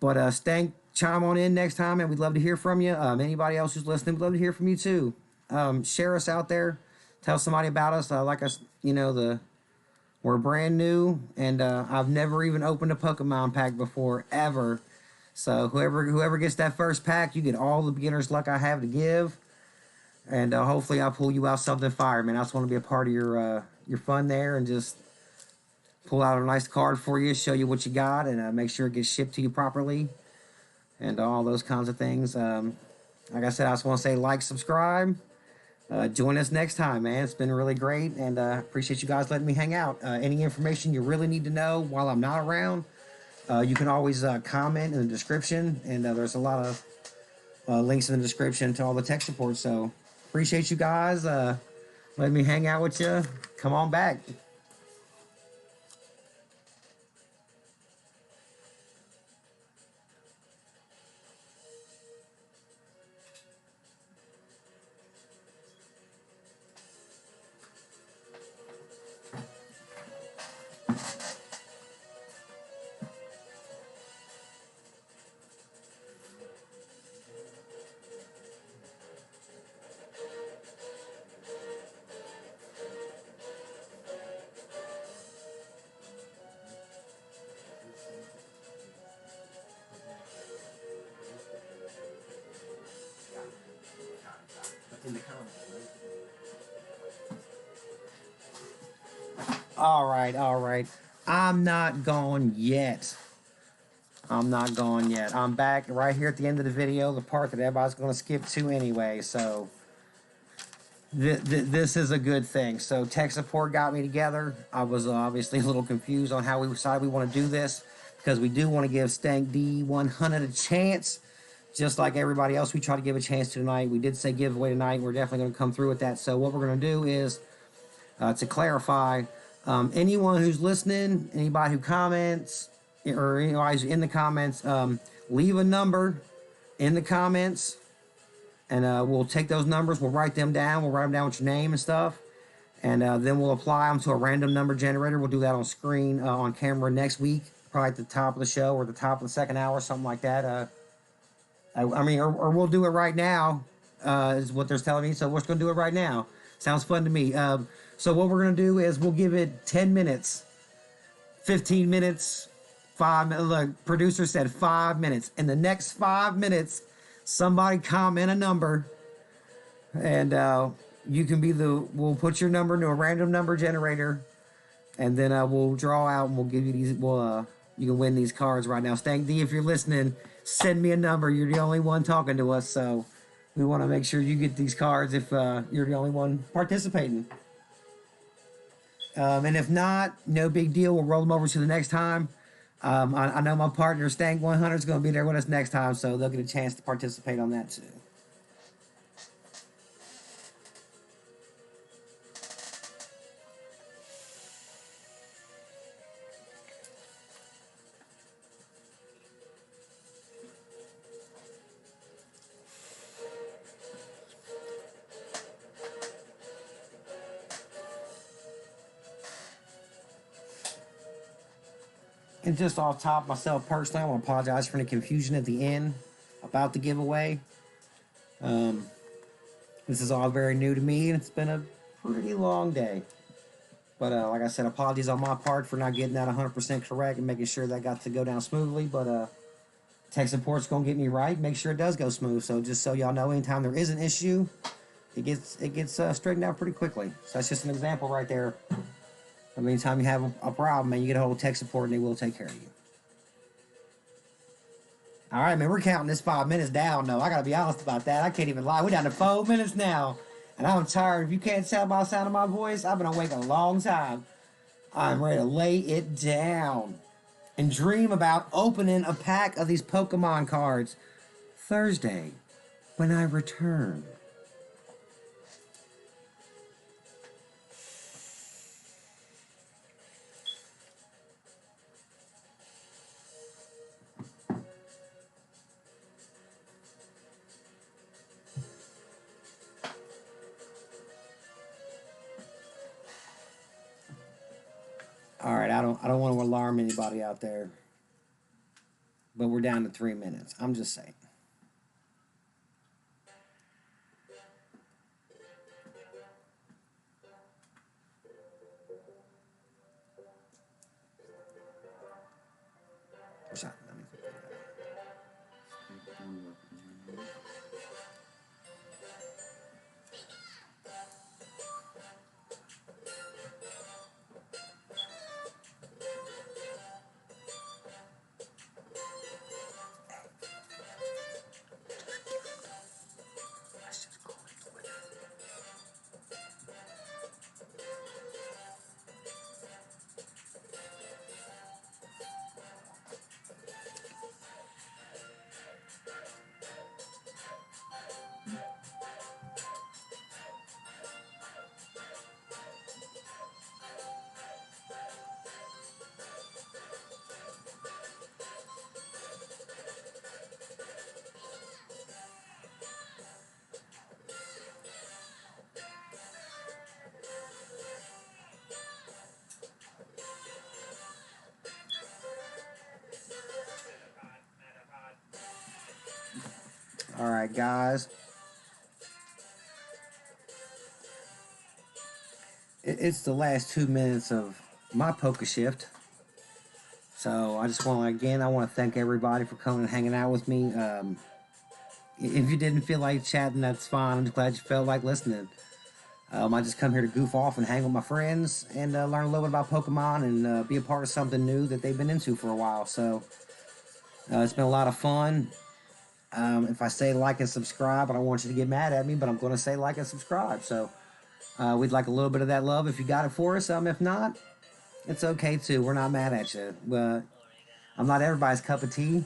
But Stank, chime on in next time, and we'd love to hear from you. Anybody else who's listening, we'd love to hear from you too. Share us out there. Tell somebody about us. Like us, you know, we're brand new, and I've never even opened a Pokemon pack before, ever. So whoever gets that first pack, you get all the beginner's luck I have to give, and hopefully I'll pull you out something fire, man. I just want to be a part of your fun there, and just pull out a nice card for you, show you what you got, and make sure it gets shipped to you properly, and all those kinds of things. Like I said, I just want to say like, subscribe. Join us next time, man. It's been really great, and appreciate you guys letting me hang out. Any information you really need to know while I'm not around, you can always comment in the description, and there's a lot of links in the description to all the tech support. So appreciate you guys. Let me hang out with you. Come on back. In the comments. All right, all right. I'm not gone yet. I'm not gone yet. I'm back right here at the end of the video, the part that everybody's going to skip to anyway. So this is a good thing. So tech support got me together. I was obviously a little confused on how we decided we want to do this, because we do want to give Stank D100 a chance. Just like everybody else we try to give a chance to tonight. We did say giveaway tonight. We're definitely going to come through with that. So what we're going to do is, to clarify, anyone who's listening, anybody who comments, or anybody who's in the comments, leave a number in the comments, and we'll take those numbers. We'll write them down. We'll write them down with your name and stuff, and then we'll apply them to a random number generator. We'll do that on screen, on camera next week, probably at the top of the show or the top of the second hour, something like that. I mean, or we'll do it right now, is what they're telling me. So we're just going to do it right now. Sounds fun to me. So what we're gonna do is we'll give it 10 minutes, 15 minutes, 5. Look, producer said 5 minutes. In the next 5 minutes, somebody comment a number, and you can be the. We'll put your number into a random number generator, and then we'll draw out and we'll give you these. You can win these cards right now. Stank D, if you're listening, send me a number. You're the only one talking to us, so we want to make sure you get these cards if you're the only one participating. And if not, no big deal. We'll roll them over to the next time. I know my partner Stank 100 is going to be there with us next time, so they'll get a chance to participate on that too. And just off top, myself personally, I want to apologize for any confusion at the end about the giveaway. This is all very new to me, and it's been a pretty long day. But like I said, apologies on my part for not getting that 100% correct and making sure that got to go down smoothly. But tech support's going to get me right, make sure it does go smooth. So just so y'all know, anytime there is an issue, it gets straightened out pretty quickly. So that's just an example right there. I mean, anytime you have a problem, man, you get a hold of tech support and they will take care of you. All right, man, we're counting this 5 minutes down. No, I got to be honest about that. I can't even lie. We're down to 4 minutes now. And I'm tired. If you can't tell by the sound of my voice, I've been awake a long time. I'm ready to lay it down and dream about opening a pack of these Pokemon cards Thursday when I return. All right, I don't want to alarm anybody out there, but we're down to 3 minutes. I'm just saying. All right, guys. It's the last 2 minutes of my poker shift. So I just want to, again, I want to thank everybody for coming and hanging out with me. If you didn't feel like chatting, that's fine. I'm just glad you felt like listening. I just come here to goof off and hang with my friends and learn a little bit about Pokemon and be a part of something new that they've been into for a while. So it's been a lot of fun. If I say like and subscribe, I don't want you to get mad at me, but I'm going to say like and subscribe. So we'd like a little bit of that love if you got it for us. If not, it's okay too. We're not mad at you. I'm not everybody's cup of tea.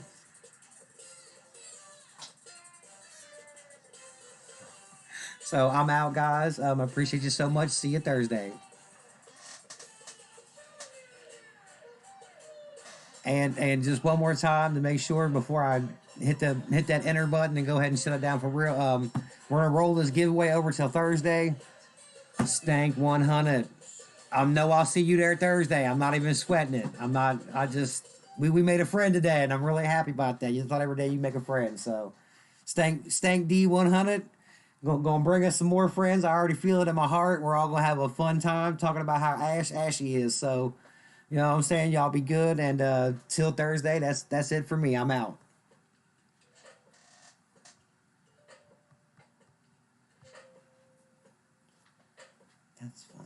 So I'm out, guys. I appreciate you so much. See you Thursday. And just one more time to make sure before I hit that enter button and go ahead and shut it down for real. We're gonna roll this giveaway over till Thursday. Stank 100. I'll see you there Thursday. I'm not even sweating it. We made a friend today, and I'm really happy about that. You thought every day you make a friend. So Stank D 100. Gonna bring us some more friends. I already feel it in my heart. We're all gonna have a fun time talking about how ashy is. So, you know what I'm saying? Y'all be good, and till Thursday, that's it for me. I'm out. That's fine.